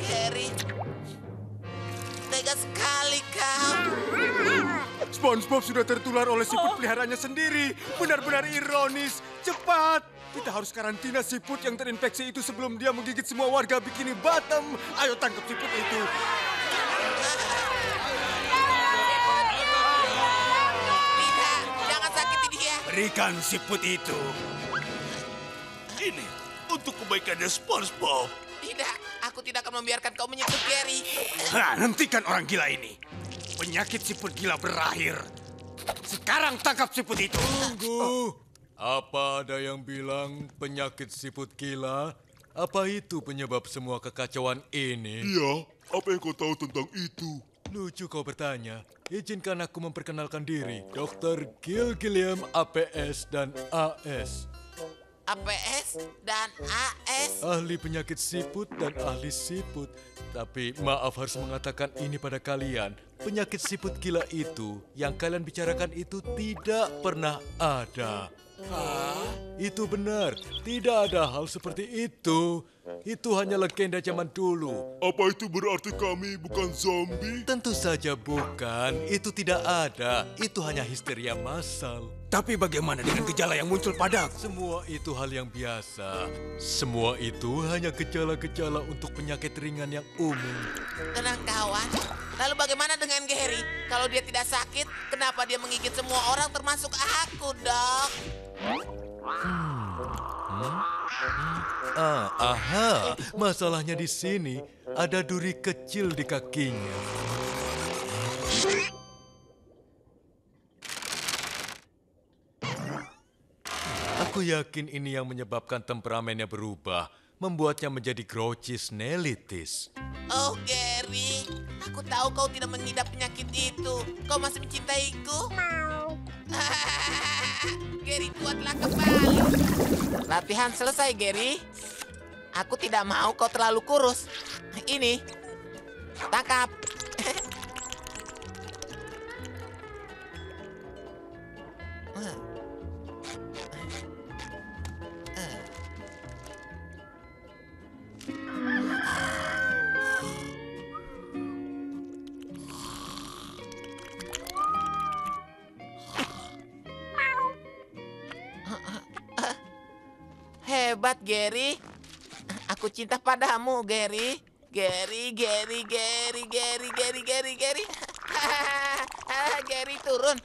Gary, tega sekali kau. SpongeBob sudah tertular oleh siput peliharaannya sendiri. Benar-benar ironis. Cepat, kita harus karantina siput yang terinfeksi itu sebelum dia menggigit semua warga Bikini Bottom. Ayo tangkap siput itu. Tidak, jangan sakiti dia. Berikan siput itu. Ini untuk kebaikannya SpongeBob. Tidak, aku tidak akan membiarkan kau menyentuh Gary. Hentikan orang gila ini. Penyakit siput gila berakhir. Sekarang tangkap siput itu. Tunggu. Apa ada yang bilang penyakit siput gila? Apa itu penyebab semua kekacauan ini? Iya, apa yang kau tahu tentang itu? Lucu kau bertanya. Izinkan aku memperkenalkan diri. Dr. Gil Gilliam, APS dan AS. APS dan AS. Ahli penyakit siput dan ahli siput. Tapi maaf harus mengatakan ini pada kalian. Penyakit siput gila itu yang kalian bicarakan itu tidak pernah ada. Itu benar, tidak ada hal seperti itu. Itu hanya legenda zaman dulu. Apa itu berarti kami bukan zombie? Tentu saja bukan, itu tidak ada. Itu hanya histeria massal. Tapi bagaimana dengan gejala yang muncul padaku? Semua itu hal yang biasa. Semua itu hanya gejala-gejala untuk penyakit ringan yang umum. Tenang kawan. Lalu bagaimana dengan Gary? Kalau dia tidak sakit, kenapa dia menggigit semua orang termasuk aku, Dok? Aha, masalahnya di sini ada duri kecil di kakinya. Aku yakin ini yang menyebabkan temperamennya berubah, membuatnya menjadi grouchy snellitis. Oh, Gary, aku tahu kau tidak mengidap penyakit itu. Kau masih mencintaiku? Gary, kuatlah kembali. Latihan selesai, Gary. Aku tidak mau kau terlalu kurus. Ini, tangkap. Hebat, Gary. Aku cinta padamu, Gary. Gary. Gary turun.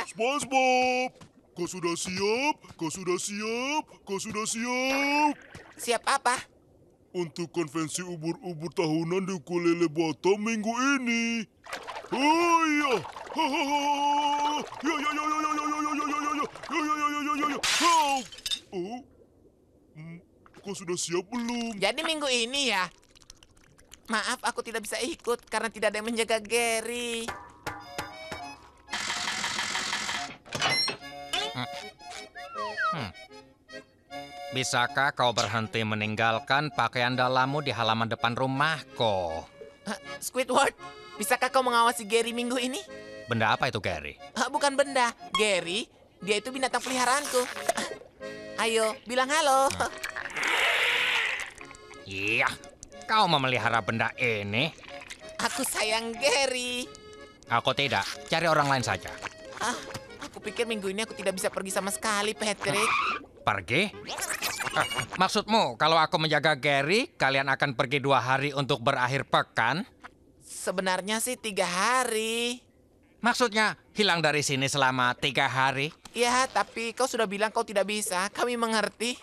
SpongeBob, kau sudah siap? Kau sudah siap? Kau sudah siap? Siap apa? Untuk konvensi ubur-ubur tahunan di Ukulele Bottom minggu ini. Oh iya. Oh, kau sudah siap belum? Jadi minggu ini ya? Maaf, aku tidak bisa ikut karena tidak ada yang menjaga Gary. Bisakah kau berhenti meninggalkan pakaian dalammu di halaman depan rumahku? Squidward, bisakah kau mengawasi Gary minggu ini? Benda apa itu, Gary? Bukan benda, Gary. Dia itu binatang peliharaanku. Ayo, bilang halo. Iya, kau memelihara benda ini? Aku sayang Gary. Aku tidak, cari orang lain saja. Aku pikir minggu ini aku tidak bisa pergi sama sekali, Patrick. Pergi? Maksudmu, kalau aku menjaga Gary, kalian akan pergi 2 hari untuk berakhir pekan? Sebenarnya sih 3 hari. Maksudnya, hilang dari sini selama 3 hari? Ya, tapi kau sudah bilang kau tidak bisa. Kami mengerti.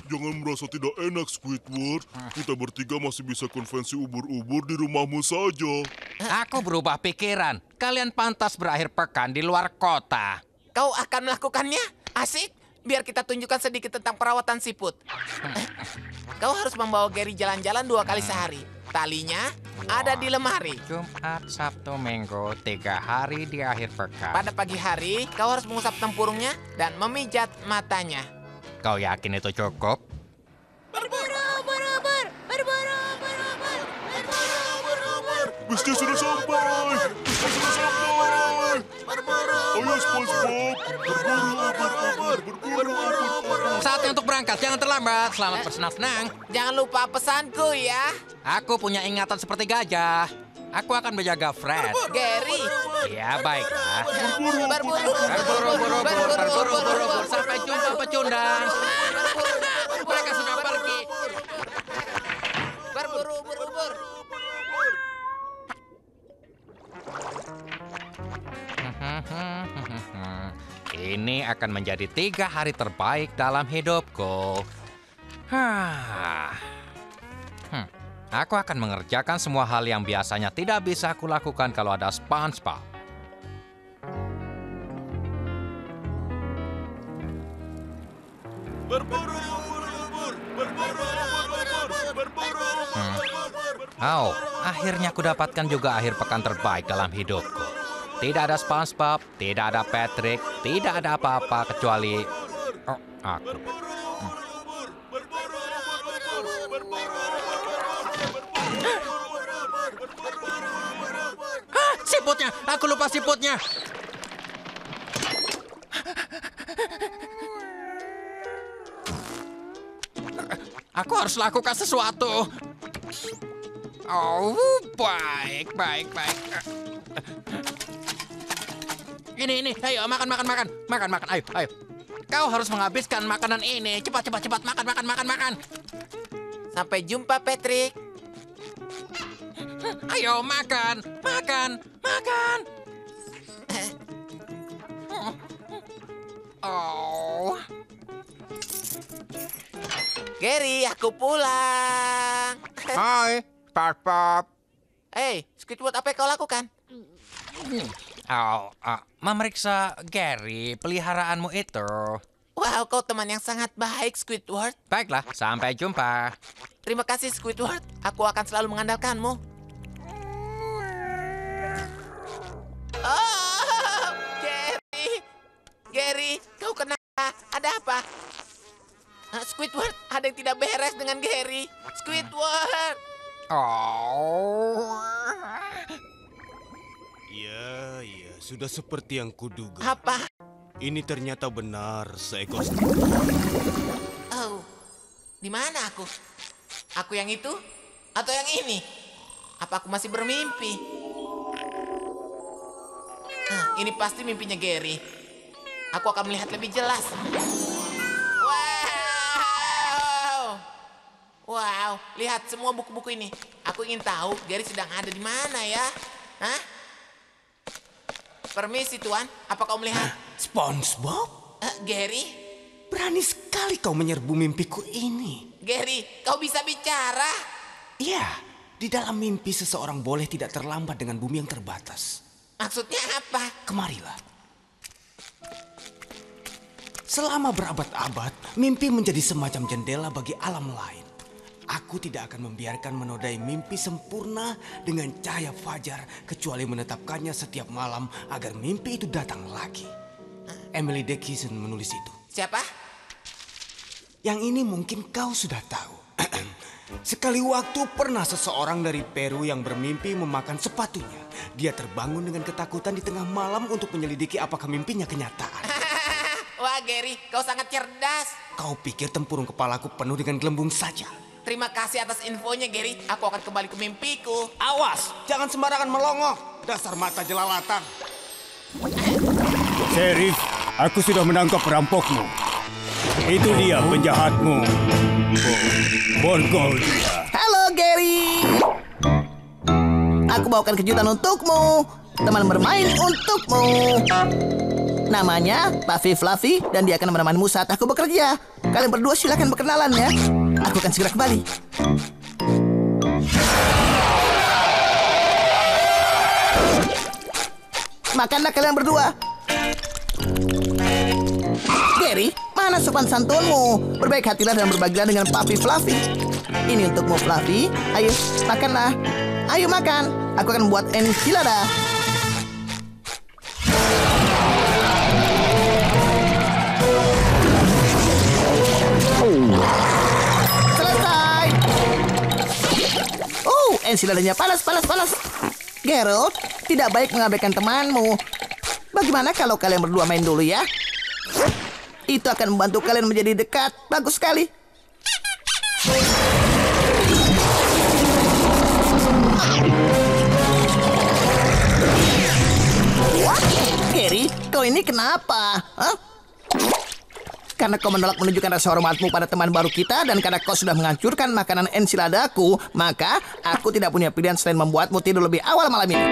Jangan merasa tidak enak, Squidward. Kita bertiga masih bisa konvensi ubur-ubur di rumahmu saja. Aku berubah pikiran. Kalian pantas berakhir pekan di luar kota. Kau akan melakukannya? Asik. Biar kita tunjukkan sedikit tentang perawatan siput. Kau harus membawa Gary jalan-jalan 2 kali sehari. Talinya ada di lemari. Jumat, Sabtu, Minggu, 3 hari di akhir pekan. Pada pagi hari, kau harus mengusap tempurungnya dan memijat matanya. Kau yakin itu cukup? Bisnya sudah sampai! Bisnya sudah sampai! Ayo, SpongeBob! Berburu! Saatnya untuk berangkat, jangan terlambat. Selamat bersenang-senang. Jangan lupa pesanku ya. Aku punya ingatan seperti gajah. Aku akan menjaga Fred. Gary. Ya, baiklah. Berburu. Sampai jumpa pecundang. Mereka sudah pergi. Berburu. Ini akan menjadi 3 hari terbaik dalam hidupku. Aku akan mengerjakan semua hal yang biasanya tidak bisa aku lakukan kalau ada SpongeBob. Oh, akhirnya aku dapatkan juga akhir pekan terbaik dalam hidupku. Tidak ada SpongeBob, tidak ada Patrick, tidak ada apa-apa kecuali aku. Siputnya! Aku lupa siputnya! Aku harus lakukan sesuatu. Oh, baik. Ini, ayo makan, ayo. Kau harus menghabiskan makanan ini. Cepat, makan. Sampai jumpa, Patrick. Ayo makan. Oh. Gary, aku pulang. Hai, SpongeBob. Hey, Squidward, apa yang kau lakukan? Memeriksa Gary, peliharaanmu itu. Wow, kau teman yang sangat baik, Squidward. Baiklah, sampai jumpa. Terima kasih, Squidward. Aku akan selalu mengandalkanmu. Oh, Gary, kau kenapa? Ada apa? Squidward, ada yang tidak beres dengan Gary. Squidward. Oh. Ya, sudah seperti yang kuduga. Apa? Ini ternyata benar seekor. Oh, di mana aku? Aku yang itu atau yang ini? Apa aku masih bermimpi? Ini pasti mimpinya Gary. Aku akan melihat lebih jelas. Wow, lihat semua buku-buku ini. Aku ingin tahu Gary sedang ada di mana ya? Hah? Permisi, Tuan. Apa kau melihat? SpongeBob? Gary? Berani sekali kau menyerbu mimpiku ini. Gary, kau bisa bicara? Iya, di dalam mimpi seseorang boleh tidak terlambat dengan bumi yang terbatas. Maksudnya apa? Kemarilah. Selama berabad-abad, mimpi menjadi semacam jendela bagi alam lain. Aku tidak akan membiarkan menodai mimpi sempurna dengan cahaya fajar kecuali menetapkannya setiap malam agar mimpi itu datang lagi. Emily Dickinson menulis itu. Siapa? Yang ini mungkin kau sudah tahu. Sekali waktu pernah seseorang dari Peru yang bermimpi memakan sepatunya. Dia terbangun dengan ketakutan di tengah malam untuk menyelidiki apakah mimpinya kenyataan. Wah, Gary, kau sangat cerdas. Kau pikir tempurung kepalaku penuh dengan gelembung saja? Terima kasih atas infonya, Gary. Aku akan kembali ke mimpiku. Awas, jangan sembarangan melongo. Dasar mata jelalatan. Sheriff, aku sudah menangkap perampokmu. Itu dia penjahatmu. Borgol dia. Halo, Gary. Aku bawakan kejutan untukmu. Teman bermain untukmu. Namanya Puffy Fluffy dan dia akan menemanimu saat aku bekerja. Kalian berdua silakan berkenalan ya. Aku akan segera kembali. Makanlah kalian berdua. Gary, mana sopan santunmu? Berbaik hatilah dan berbagilah dengan Puffy Fluffy. Ini untukmu, Fluffy. Ayo, makanlah. Ayo makan. Aku akan buat enchilada. Selesai. Enchiladanya panas. Gerald, tidak baik mengabaikan temanmu. Bagaimana kalau kalian berdua main dulu ya? Itu akan membantu kalian menjadi dekat. Bagus sekali. Gary, kau ini kenapa? Hah? Karena kau menolak menunjukkan rasa hormatmu pada teman baru kita dan karena kau sudah menghancurkan makanan enchiladaku, maka aku tidak punya pilihan selain membuatmu tidur lebih awal malam ini.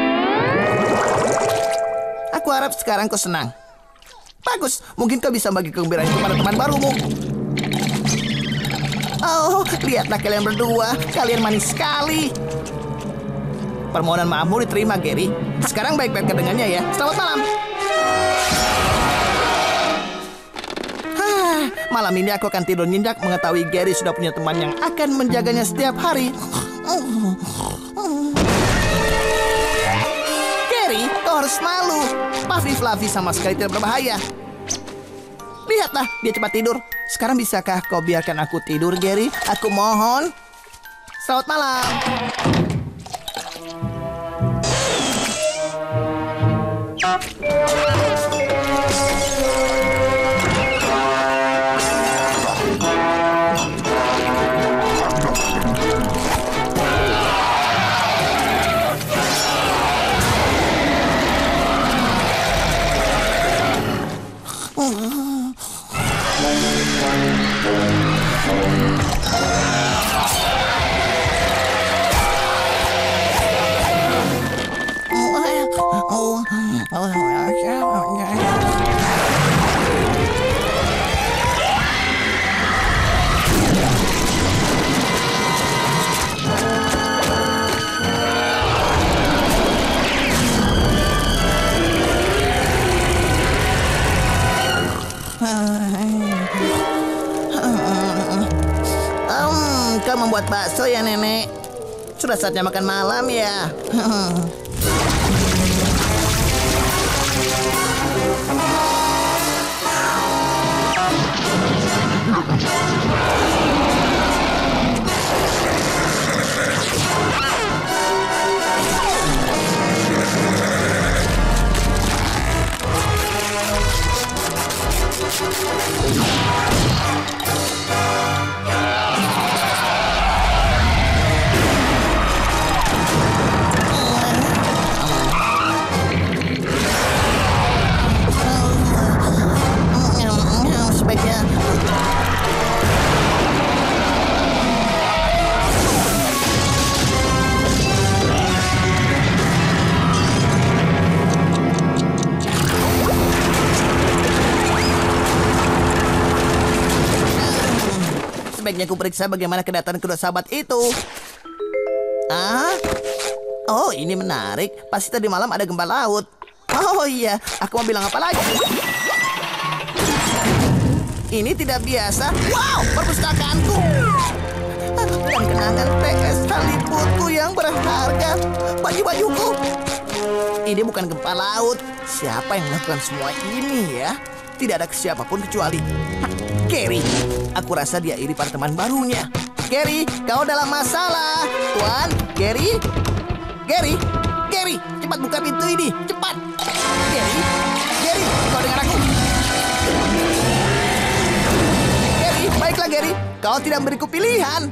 Aku harap sekarang kau senang. Bagus, mungkin kau bisa bagi kegembiraan itu pada teman barumu. Oh, lihatlah kalian berdua. Kalian manis sekali. Permohonan maafmu diterima, Gary. Sekarang baik-baik dengannya ya. Selamat malam. Malam ini aku akan tidur nyenyak mengetahui Gary sudah punya teman yang akan menjaganya setiap hari. Gary, kau harus malu. Puffy Fluffy sama sekali tidak berbahaya. Lihatlah, dia cepat tidur. Sekarang bisakah kau biarkan aku tidur, Gary? Aku mohon. Selamat malam. Kau membuat bakso ya, Nenek? Sudah saatnya makan malam ya. Sebaiknya aku periksa bagaimana kedatangan kedua sahabat itu. Oh, ini menarik. Pasti tadi malam ada gempa laut. Oh iya, aku mau bilang apa lagi? Ini tidak biasa. Wow, perpustakaanku. Dan kenangan PS Hollywoodku yang berharga. Baju-bajuku. Ini bukan gempa laut. Siapa yang melakukan semua ini ya? Tidak ada siapapun kecuali Gary, aku rasa dia iri pada teman barunya. Gary, kau dalam masalah. Tuan, Gary, cepat buka pintu ini, cepat. Gary, kau dengar aku? Gary, baiklah Gary, kau tidak memberiku pilihan.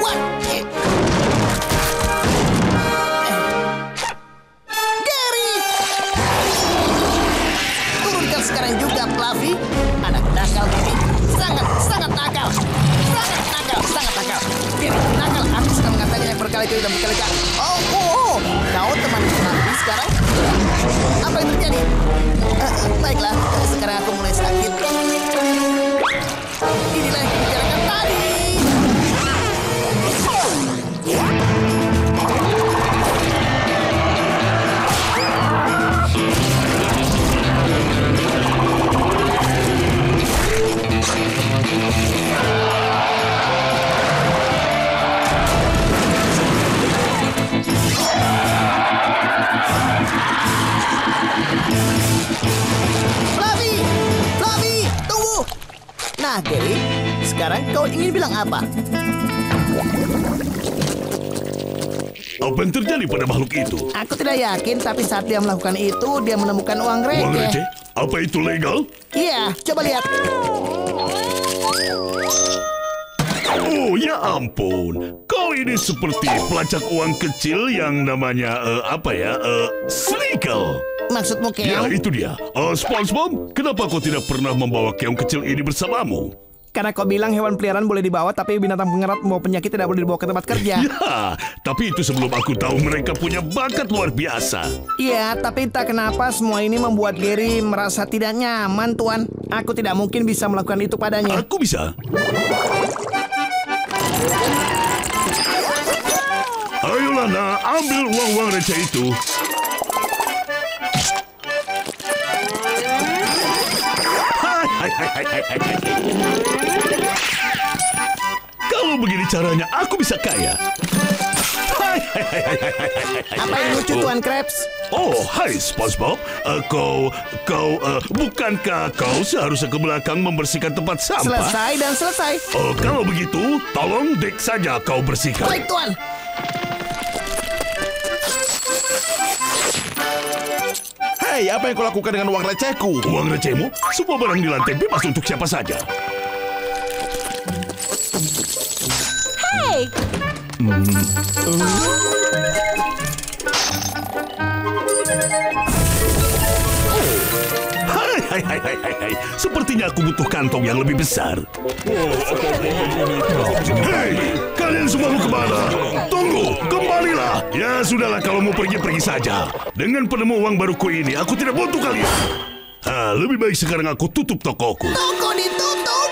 What? Gary, turunkan sekarang juga, Fluffy. Anak nakal ini, sangat nakal. Sangat nakal. Gary, nakal. Aku sudah mengatakannya berkali-kali dan berkali-kali. Oh, kau teman Fluffy sekarang? Apa yang terjadi? Baiklah, sekarang aku mulai sakit. Inilah yang dibicarakan tadi. Fluffy, tunggu. Nah, Gary, sekarang kau ingin bilang apa? Apa yang terjadi pada makhluk itu? Aku tidak yakin, tapi saat dia melakukan itu, dia menemukan uang receh. Uang receh? Apa itu legal? Iya, coba lihat. Oh, ya ampun. Kau ini seperti pelacak uang kecil yang namanya, Sneakle. Maksudmu Ya, keong? itu dia. SpongeBob, kenapa kau tidak pernah membawa keong kecil ini bersamamu? Karena kau bilang hewan peliharaan boleh dibawa, tapi binatang pengerat membawa penyakit tidak boleh dibawa ke tempat kerja. Ya, tapi itu sebelum aku tahu mereka punya bakat luar biasa. Iya, tapi entah kenapa semua ini membuat Gary merasa tidak nyaman, Tuan. Aku tidak mungkin bisa melakukan itu padanya. Aku bisa. Ayolah, Nak, ambil uang-uang receh itu. Kalau begini caranya, aku bisa kaya. Apa yang lucu, Tuan Krabs? Oh, hai SpongeBob. Bukankah kau seharusnya ke belakang membersihkan tempat sampah? Selesai dan selesai. Oh, kalau begitu, tolong dek saja kau bersihkan. Baik, Tuan. Hei, apa yang kau lakukan dengan uang recehku? Uang recehmu? Semua barang di lantai bebas untuk siapa saja. Hei! Hai. Sepertinya aku butuh kantong yang lebih besar. Hei, kalian semua mau kemana? Tunggu, kembalilah. Ya sudahlah, kalau mau pergi saja. Dengan penemu uang baruku ini, aku tidak butuh kalian. Lebih baik sekarang aku tutup tokoku. Toko ditutup.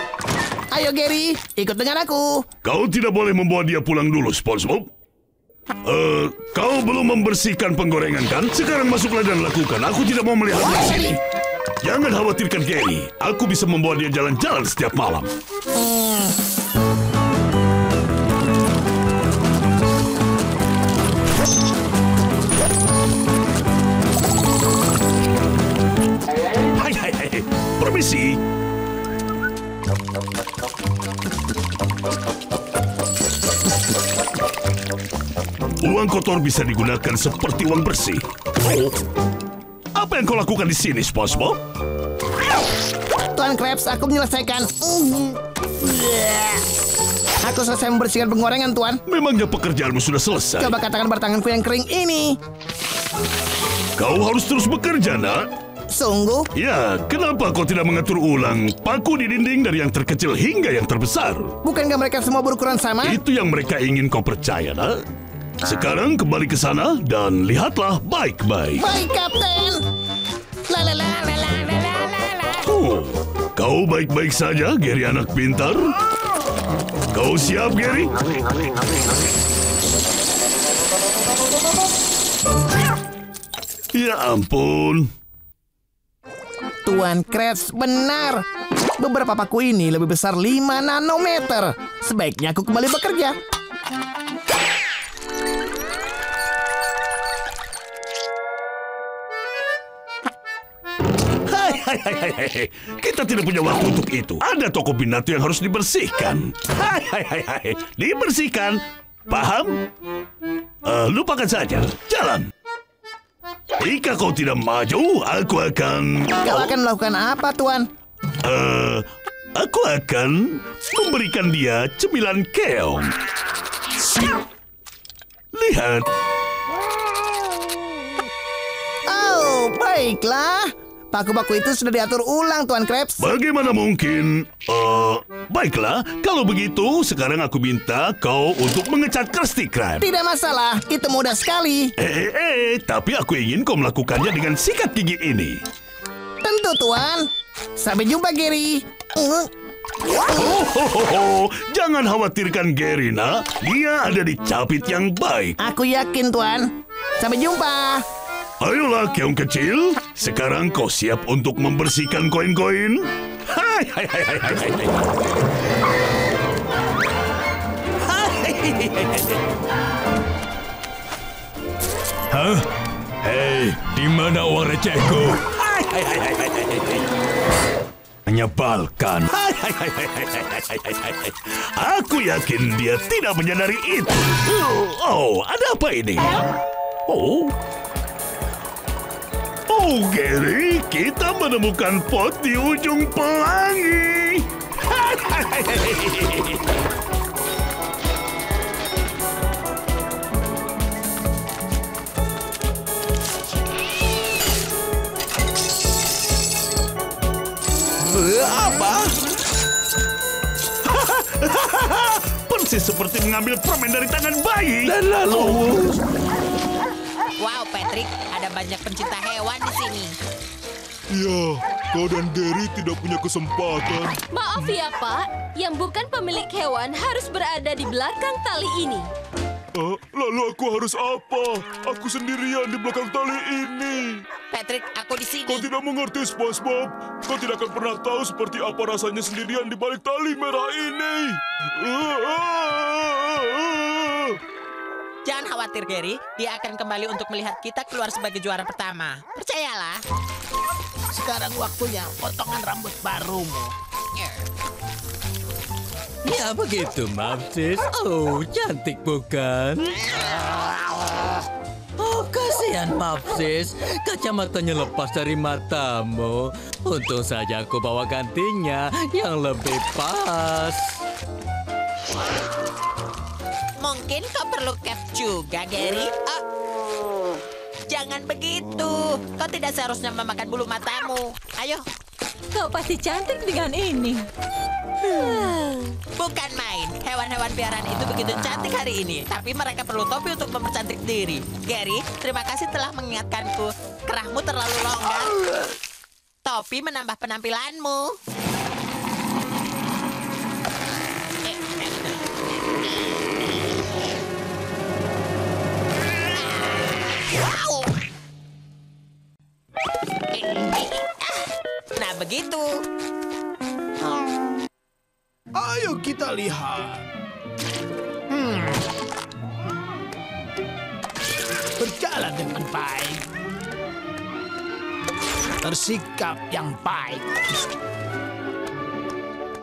Ayo Gary, ikut dengan aku. Kau tidak boleh membawa dia pulang dulu, SpongeBob. Kau belum membersihkan penggorengan kan? Sekarang masuklah dan lakukan. Aku tidak mau melihatmu di sini. Jangan khawatirkan Gary. Aku bisa membawa dia jalan-jalan setiap malam. Hai. Permisi. Uang kotor bisa digunakan seperti uang bersih. Oh. Apa yang kau lakukan di sini, SpongeBob? Tuan Krabs, aku menyelesaikan. Aku selesai membersihkan penggorengan, Tuan. Memangnya pekerjaanmu sudah selesai? Coba katakan pada tanganku yang kering ini. Kau harus terus bekerja, Nak. Sungguh? Ya, kenapa kau tidak mengatur ulang paku di dinding dari yang terkecil hingga yang terbesar? Bukankah mereka semua berukuran sama? Itu yang mereka ingin kau percaya, Nak. Sekarang kembali ke sana dan lihatlah baik-baik. Baik, Kapten. Kau baik-baik saja, Gary anak pintar. Kau siap, Gary? Ya ampun. Tuan Krabs benar. Beberapa paku ini lebih besar 5 nanometer. Sebaiknya aku kembali bekerja. Hai. Kita tidak punya waktu untuk itu. Ada toko binatang yang harus dibersihkan. Hai. Dibersihkan. Paham? Lupakan saja. Jalan. Jika kau tidak maju, aku akan... Kau akan melakukan apa, Tuan? Aku akan memberikan dia cemilan keong. Lihat. Oh, baiklah. Paku-paku itu sudah diatur ulang, Tuan Krabs. Bagaimana mungkin? Baiklah, kalau begitu sekarang aku minta kau untuk mengecat Krusty Krab. Tidak masalah, itu mudah sekali. Tapi aku ingin kau melakukannya dengan sikat gigi ini. Tentu, Tuan. Sampai jumpa, Gary. Jangan khawatirkan Gary, nak. Dia ada di capit yang baik. Aku yakin, Tuan. Sampai jumpa. Ayolah, keong kecil. Sekarang kau siap untuk membersihkan koin-koin? Hai. Hah? Hei, di mana uang recehku? Menyebalkan. Aku yakin dia tidak menyadari itu. Oh, ada apa ini? Oh, Gary, kita menemukan pot di ujung pelangi. Apa? Persis seperti mengambil permen dari tangan bayi. Dan lalu... Wow, Patrick, ada banyak pencinta hewan di sini. Ya, kau dan Gary tidak punya kesempatan. Maaf ya, Pak. Yang bukan pemilik hewan harus berada di belakang tali ini. Lalu aku harus apa? Aku sendirian di belakang tali ini. Patrick, aku di sini. Kau tidak mengerti, SpongeBob. Kau tidak akan pernah tahu seperti apa rasanya sendirian di balik tali merah ini. Jangan khawatir, Gary. Dia akan kembali untuk melihat kita keluar sebagai juara pertama. Percayalah. Sekarang waktunya potongan rambut barumu. Ya begitu, Mopsis. Oh, cantik bukan? Oh, kasihan Mopsis. Kacamatanya lepas dari matamu. Untung saja aku bawa gantinya yang lebih pas. Mungkin kau perlu cap juga, Gary. Jangan begitu. Kau tidak seharusnya memakan bulu matamu. Ayo. Kau pasti cantik dengan ini. Bukan main. Hewan-hewan piaraan itu begitu cantik hari ini. Tapi mereka perlu topi untuk mempercantik diri. Gary, terima kasih telah mengingatkanku. Kerahmu terlalu longgar. Topi menambah penampilanmu. Nah, begitu. Ayo kita lihat. Berjalan dengan baik. Bersikap yang baik.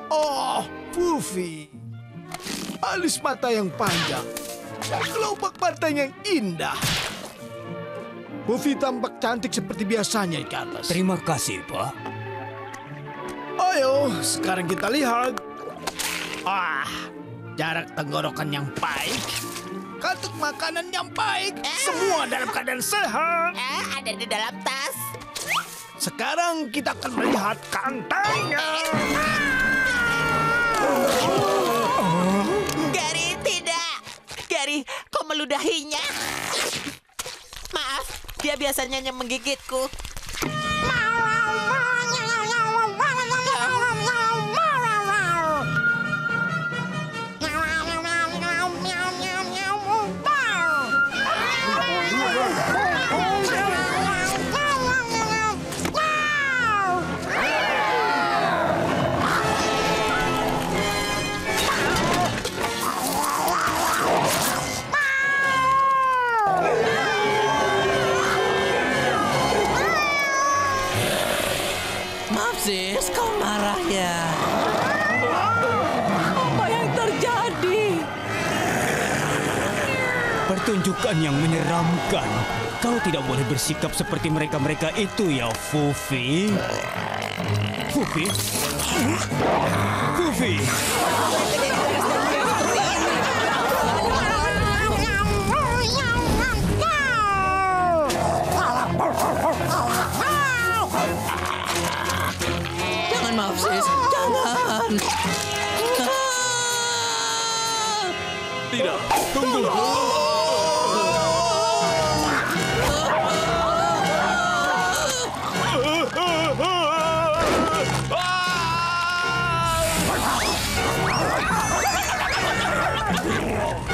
Oh, Puffy. Alis mata yang panjang. Kelopak mata yang indah. Puffy tampak cantik seperti biasanya, Carlos. Terima kasih, Pak. Ayo, sekarang kita lihat. Jarak tenggorokan yang baik. Kantong makanan yang baik. Semua dalam keadaan sehat. Ada di dalam tas. Sekarang kita akan melihat kantangnya. Gary, tidak. Gary, kau meludahinya. Maaf, dia biasanya hanya menggigitku. Mopsis, kau marah ya? Apa yang terjadi? Pertunjukan yang menyeramkan. Kau tidak boleh bersikap seperti mereka-mereka itu ya, Fufi. Fufi? Fufi? Jangan, Mopsis, jangan. Tidak, tunggu.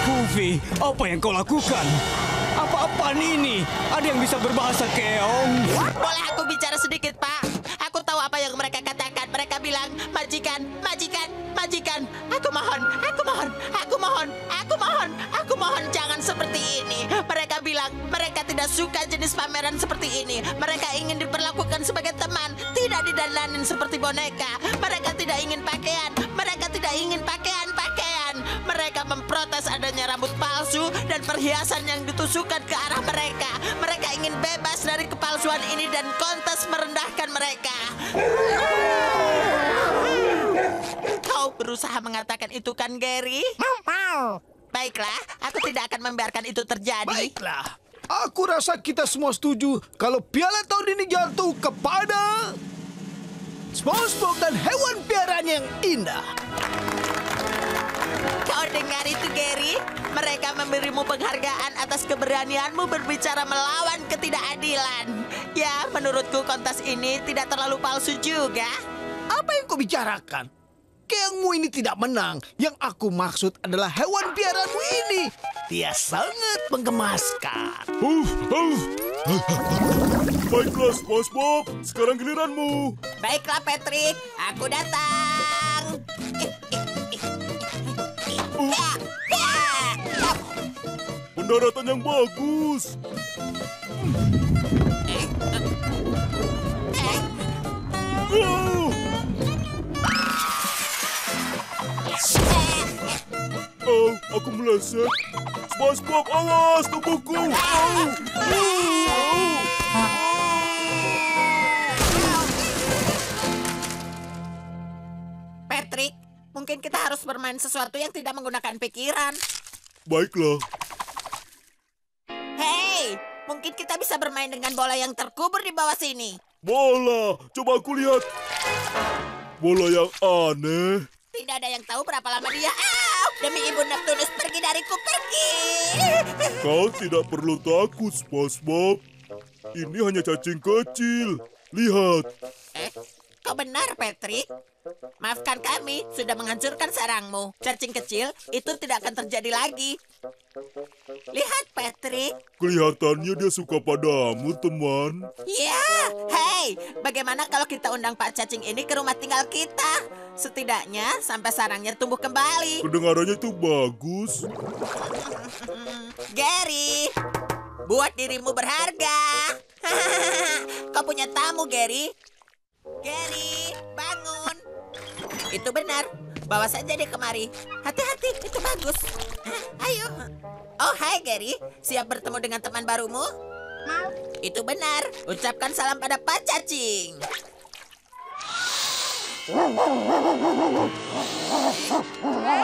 Fufi, apa yang kau lakukan? Apa-apaan ini? Ada yang bisa berbahasa keong? Boleh aku bicara sedikit, Pak? Aku tahu apa yang mereka katakan. Mereka bilang, majikan, majikan, majikan. Aku mohon, aku mohon, aku mohon, aku mohon, aku mohon, jangan seperti ini. Mereka bilang, mereka tidak suka jenis pameran seperti ini. Mereka ingin diperlakukan sebagai teman, tidak didandanin seperti boneka. Mereka tidak ingin pakaian, mereka tidak ingin pakaian-pakaian. Mereka memprotes adanya rambut palsu dan perhiasan yang ditusukkan ke arah mereka. Mereka ingin bebas dari kepalsuan ini dan kontes merendahkan mereka. Kau berusaha mengatakan itu kan, Gary? Baiklah, aku tidak akan membiarkan itu terjadi. Baiklah, aku rasa kita semua setuju kalau piala tahun ini jatuh kepada SpongeBob dan hewan piaraan yang indah. Kau dengar itu, Gary? Mereka memberimu penghargaan atas keberanianmu berbicara melawan ketidakadilan. Ya, menurutku kontes ini tidak terlalu palsu juga. Apa yang kau bicarakan? Keongmu ini tidak menang. Yang aku maksud adalah hewan piaraanmu ini. Dia sangat menggemaskan. Baiklah, SpongeBob. Sekarang giliranmu. Baiklah, Patrick. Aku datang. Pendaratan yang bagus. Oh, aku meleset. SpongeBob, awas tubuhku. Patrick, mungkin kita harus bermain sesuatu yang tidak menggunakan pikiran. Baiklah. Hei, mungkin kita bisa bermain dengan bola yang terkubur di bawah sini. Bola, coba aku lihat. Bola yang aneh. Tidak ada yang tahu berapa lama dia. Demi Ibu Neptunus, pergi dariku, pergi. Kau tidak perlu takut, SpongeBob. Ini hanya cacing kecil. Lihat. Kau benar, Patrick. Maafkan kami, sudah menghancurkan sarangmu. Cacing kecil, itu tidak akan terjadi lagi. Lihat, Patrick. Kelihatannya dia suka padamu, teman. Ya, hei, bagaimana kalau kita undang Pak Cacing ini ke rumah tinggal kita? Setidaknya sampai sarangnya tumbuh kembali. Kedengarannya itu bagus. Gary, buat dirimu berharga. Kau punya tamu, Gary. Gary, bangun. Itu benar. Bawa saja dia kemari. Hati-hati, itu bagus. Ayo. Oh, hai Gary. Siap bertemu dengan teman barumu? Itu benar. Ucapkan salam pada Pak Cacing.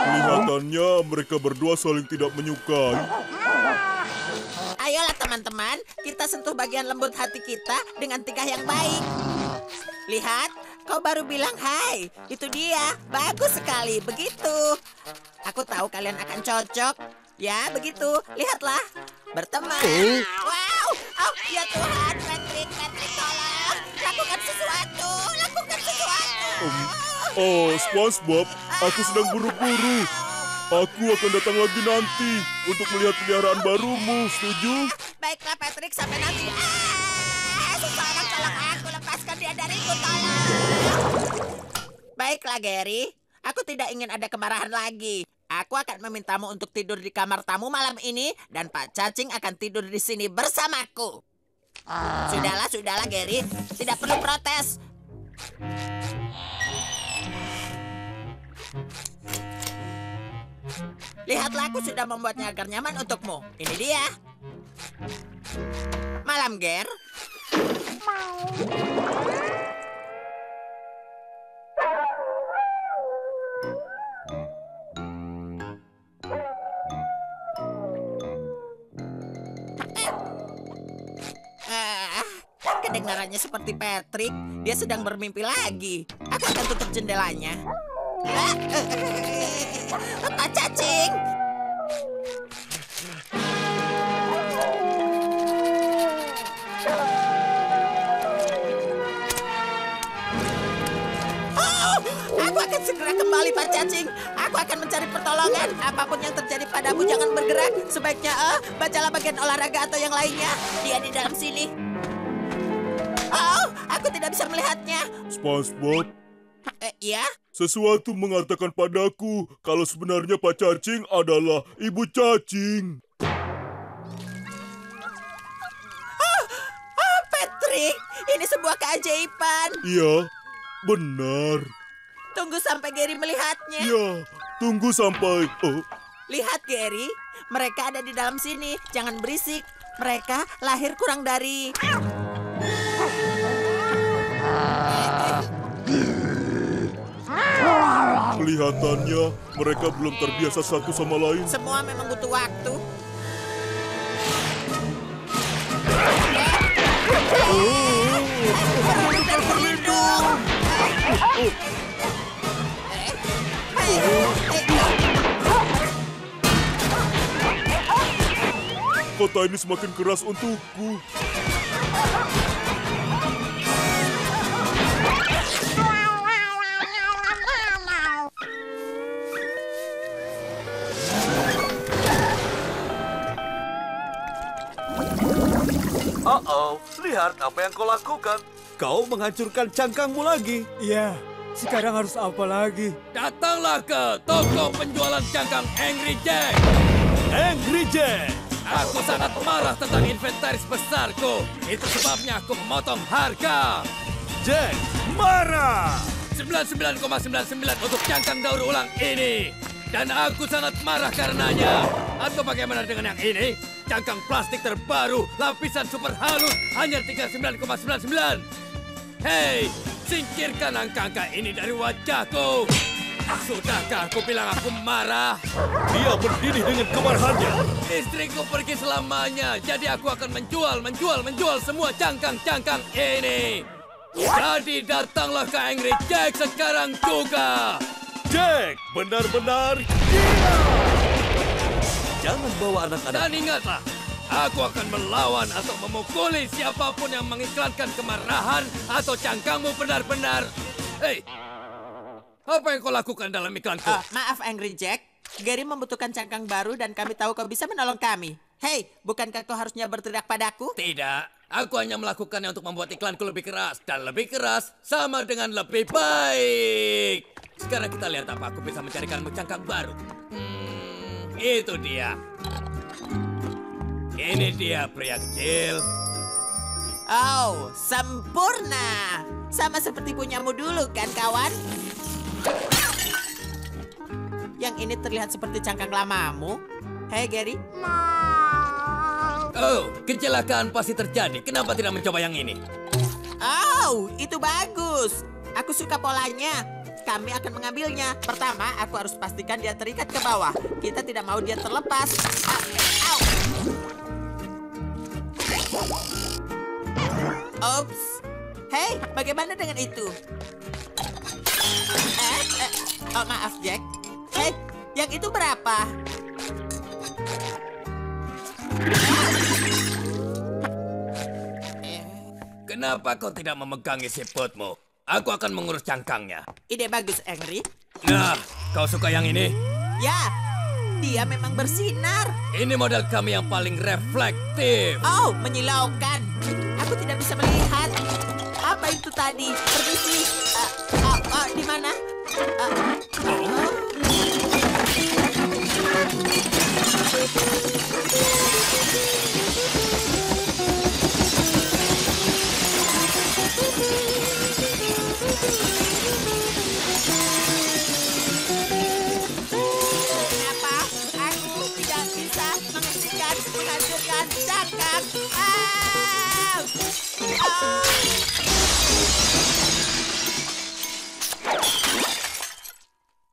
Kelihatannya mereka berdua saling tidak menyukai. Ayolah teman-teman, kita sentuh bagian lembut hati kita dengan tingkah yang baik. Lihat, kau baru bilang hai. Itu dia, bagus sekali, begitu. Aku tahu kalian akan cocok. Ya, begitu. Lihatlah, berteman. Wow, oh ya Tuhan, Patrick, tolong. Lakukan sesuatu, lakukan sesuatu. Oh, SpongeBob, aku sedang buru-buru. Aku akan datang lagi nanti untuk melihat peliharaan barumu, setuju? Baiklah, Patrick, sampai nanti. Seseorang tolong aku, lepaskan dia dariku, tolong. Baiklah, Gary. Aku tidak ingin ada kemarahan lagi. Aku akan memintamu untuk tidur di kamar tamu malam ini, dan Pak Cacing akan tidur di sini bersamaku. Sudahlah, Gary. Tidak perlu protes. Lihatlah, aku sudah membuatnya agar nyaman untukmu. Ini dia. Malam, Ger. Kedengarannya seperti Patrick. Dia sedang bermimpi lagi. Aku akan tutup jendelanya. Pak cacing. Oh, aku akan segera kembali, Pak cacing. Aku akan mencari pertolongan. Apapun yang terjadi padamu, jangan bergerak. Sebaiknya bacalah bagian olahraga atau yang lainnya. Dia di dalam sini. Oh, aku tidak bisa melihatnya. SpongeBob, ya? sesuatu mengatakan padaku kalau sebenarnya Pak Cacing adalah Ibu Cacing. Patrick, ini sebuah keajaiban. Iya, benar. Tunggu sampai Gary melihatnya. Iya, tunggu sampai... Lihat, Gary. Mereka ada di dalam sini. Jangan berisik. Mereka lahir kurang dari... Kelihatannya mereka belum terbiasa satu sama lain. Semua memang butuh waktu. Berlindung. Kota ini semakin keras untukku. Lihat apa yang kau lakukan. Kau menghancurkan cangkangmu lagi. Iya, sekarang harus apa lagi? Datanglah ke toko penjualan cangkang Angry Jack. Angry Jack. Aku sangat marah tentang inventaris besarku. Itu sebabnya aku memotong harga. Jack, marah. 99,99 untuk cangkang daur ulang ini. Dan aku sangat marah karenanya. Atau bagaimana dengan yang ini? Cangkang plastik terbaru, lapisan super halus, hanya 39,99. Hei, singkirkan angka-angka ini dari wajahku. Sudahkah aku bilang aku marah? Dia berdiri dengan kemarahannya. Istriku pergi selamanya, jadi aku akan menjual semua cangkang-cangkang ini. Jadi datanglah ke Angry Jack sekarang juga. Jack, benar-benar gila. Jangan bawa anak-anak. Dan ingatlah, aku akan melawan atau memukuli siapapun yang mengiklankan kemarahan atau cangkangmu benar-benar. Hei, apa yang kau lakukan dalam iklanku? Maaf, Angry Jack. Gary membutuhkan cangkang baru dan kami tahu kau bisa menolong kami. Hei, bukankah kau harusnya berteriak padaku? Tidak, aku hanya melakukannya untuk membuat iklanku lebih keras. Dan lebih keras sama dengan lebih baik. Sekarang kita lihat apa aku bisa mencarikanmu cangkang baru. Itu dia. Ini dia pria kecil. Oh, sempurna. Sama seperti punyamu dulu kan, kawan? Yang ini terlihat seperti cangkang lamamu. Hei, Gary. Oh, kecelakaan pasti terjadi. Kenapa tidak mencoba yang ini? Oh, itu bagus. Aku suka polanya. Kami akan mengambilnya. Pertama, aku harus pastikan dia terikat ke bawah. Kita tidak mau dia terlepas. Oops. Hei, bagaimana dengan itu? Oh, maaf, Jack. Hei, yang itu berapa? Kenapa kau tidak memegangi siputmu? Aku akan mengurus cangkangnya. Ide bagus, Angry. Nah, kau suka yang ini? Ya, dia memang bersinar. Ini model kami yang paling reflektif. Oh, menyilaukan. Aku tidak bisa melihat. Apa itu tadi? Permisi. Di mana? menghancurkan cangkang.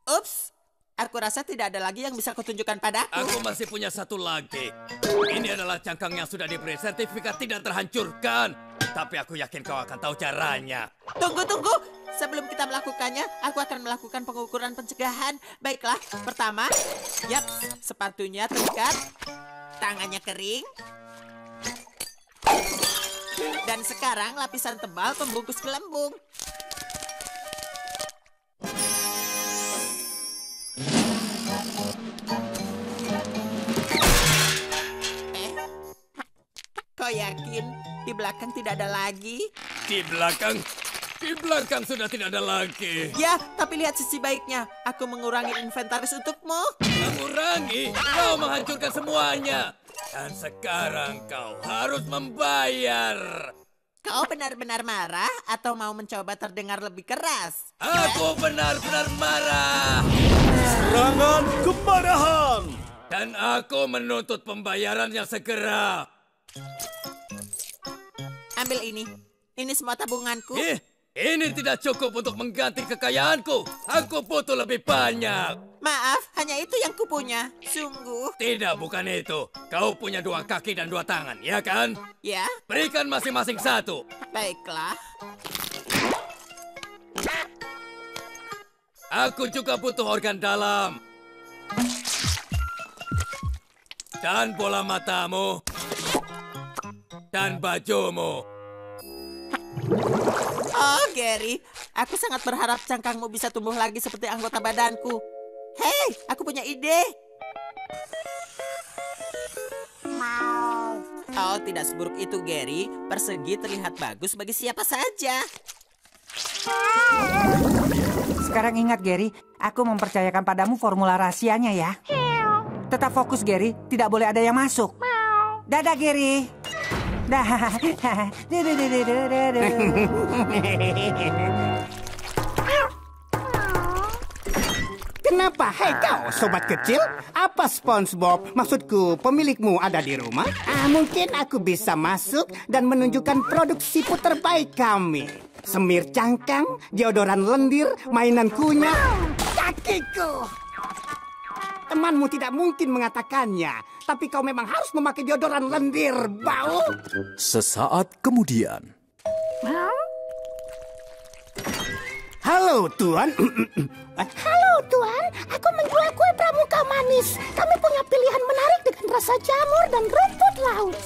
Ups, aku rasa tidak ada lagi yang bisa kutunjukkan padaku. Aku masih punya satu lagi. Ini adalah cangkang yang sudah diberi sertifikat tidak terhancurkan. Tapi aku yakin kau akan tahu caranya. Tunggu. Sebelum kita melakukannya, aku akan melakukan pengukuran pencegahan. Baiklah, pertama, sepatunya terikat, tangannya kering. Dan sekarang lapisan tebal pembungkus gelembung. Kau yakin di belakang tidak ada lagi? Di belakang sudah tidak ada lagi. Ya, tapi lihat sisi baiknya. Aku mengurangi inventaris untukmu. Mengurangi? Kau menghancurkan semuanya. Dan sekarang kau harus membayar. Kau benar-benar marah atau mau mencoba terdengar lebih keras? Aku benar-benar marah. Serangan kemarahan. Dan aku menuntut pembayaran yang segera. Ambil ini. Ini semua tabunganku. Ini tidak cukup untuk mengganti kekayaanku. Aku butuh lebih banyak. Maaf, hanya itu yang kupunya. Sungguh. Tidak, bukan itu. Kau punya 2 kaki dan 2 tangan, ya kan? Ya. Berikan masing-masing 1. Baiklah. Aku juga butuh organ dalam. Dan bola matamu. Dan bajumu. Oh, Gary, aku sangat berharap cangkangmu bisa tumbuh lagi seperti anggota badanku. Hei, aku punya ide. Oh, tidak seburuk itu, Gary. Persegi terlihat bagus bagi siapa saja. Sekarang ingat, Gary, aku mempercayakan padamu formula rahasianya ya. Tetap fokus, Gary. Tidak boleh ada yang masuk. Dadah, Gary. Kenapa? Hei kau, sobat kecil. Apa SpongeBob? Maksudku, pemilikmu ada di rumah? Mungkin aku bisa masuk dan menunjukkan produk siput terbaik kami. Semir cangkang, deodoran lendir, mainan kunyah, kakiku. Temanmu tidak mungkin mengatakannya, tapi kau memang harus memakai deodoran lendir, bau. Sesaat kemudian. Halo, Tuan. Halo, Tuan. Aku menjual kue pramuka manis. Kami punya pilihan menarik dengan rasa jamur dan rumput laut.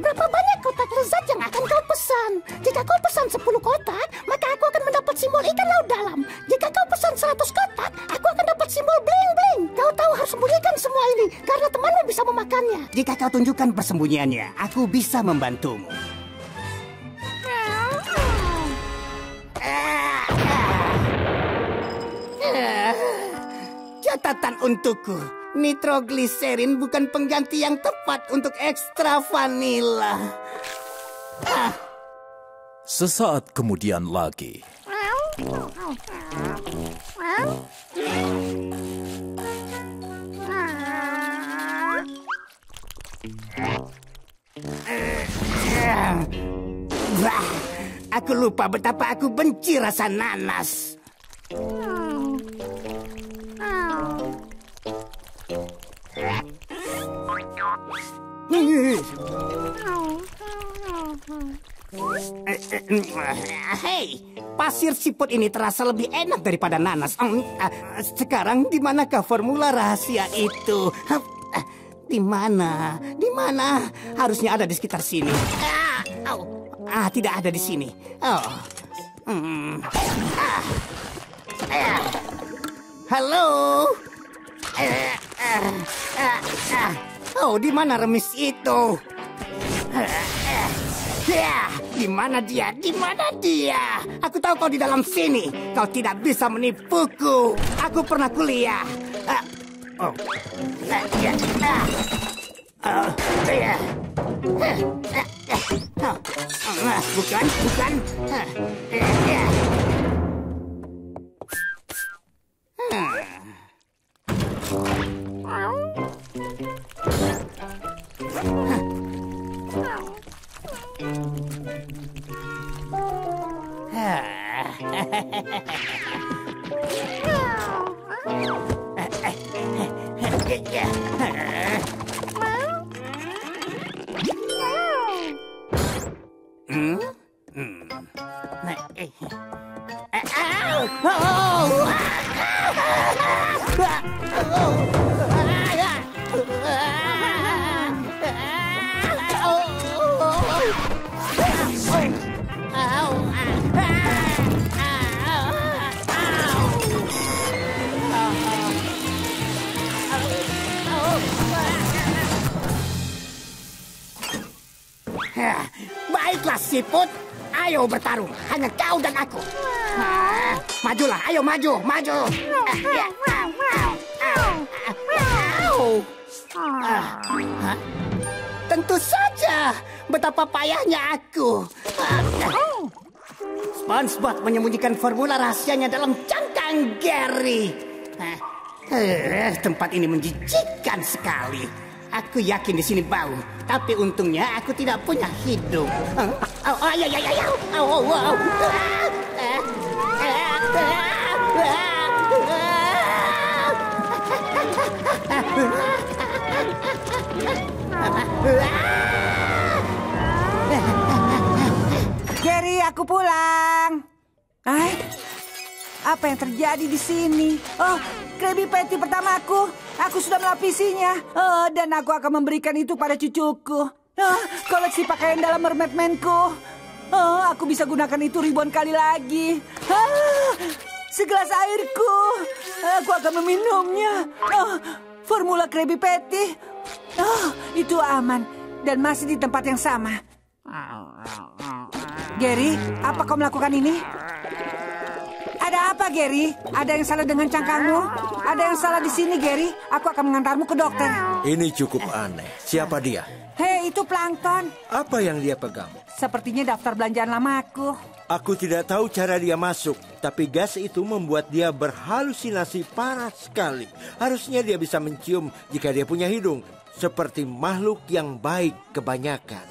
Berapa banyak kotak lezat yang akan kau pesan? Jika kau pesan 10 kotak, maka aku akan mendapat simbol ikan laut dalam. Jika kau pesan 100 kotak, aku akan dapat simbol bling-bling. Kau tahu harus sembunyikan semua ini, karena temanmu bisa memakannya. Jika kau tunjukkan persembunyiannya, aku bisa membantumu. Catatan untukku, nitrogliserin bukan pengganti yang tepat untuk ekstra vanila. Sesaat kemudian lagi. Aku lupa betapa aku benci rasa nanas. Hei, pasir siput ini terasa lebih enak daripada nanas. Sekarang di manakah formula rahasia itu? Di mana? Di mana? Harusnya ada di sekitar sini. Tidak ada di sini. Halo. Oh, di mana remis itu? Di mana dia? Di mana dia? Aku tahu kau di dalam sini. Kau tidak bisa menipuku. Aku pernah kuliah. Bukan. Baiklah Siput, ayo bertarung. Hanya kau dan aku. Majulah, ayo maju. Tentu saja, betapa payahnya aku. SpongeBob menyembunyikan formula rahasianya dalam cangkang Gary. Tempat ini menjijikkan sekali. Aku yakin di sini bau, tapi untungnya aku tidak punya hidung. Gary, aku pulang. Apa yang terjadi di sini? Oh, Krabby Patty pertamaku. Aku sudah melapisinya. Dan aku akan memberikan itu pada cucuku. Koleksi pakaian dalam Mermaid Man-ku. Aku bisa gunakan itu ribuan kali lagi. Segelas airku. Aku akan meminumnya. Formula Krabby Patty. Itu aman. Dan masih di tempat yang sama. Gary, apa kau melakukan ini? Ada apa, Gary? Ada yang salah dengan cangkangmu? Ada yang salah di sini, Gary. Aku akan mengantarmu ke dokter. Ini cukup aneh. Siapa dia? Hei, itu Plankton. Apa yang dia pegang? Sepertinya daftar belanjaan lamaku. Aku tidak tahu cara dia masuk, tapi gas itu membuat dia berhalusinasi parah sekali. Harusnya dia bisa mencium jika dia punya hidung, seperti makhluk yang baik kebanyakan.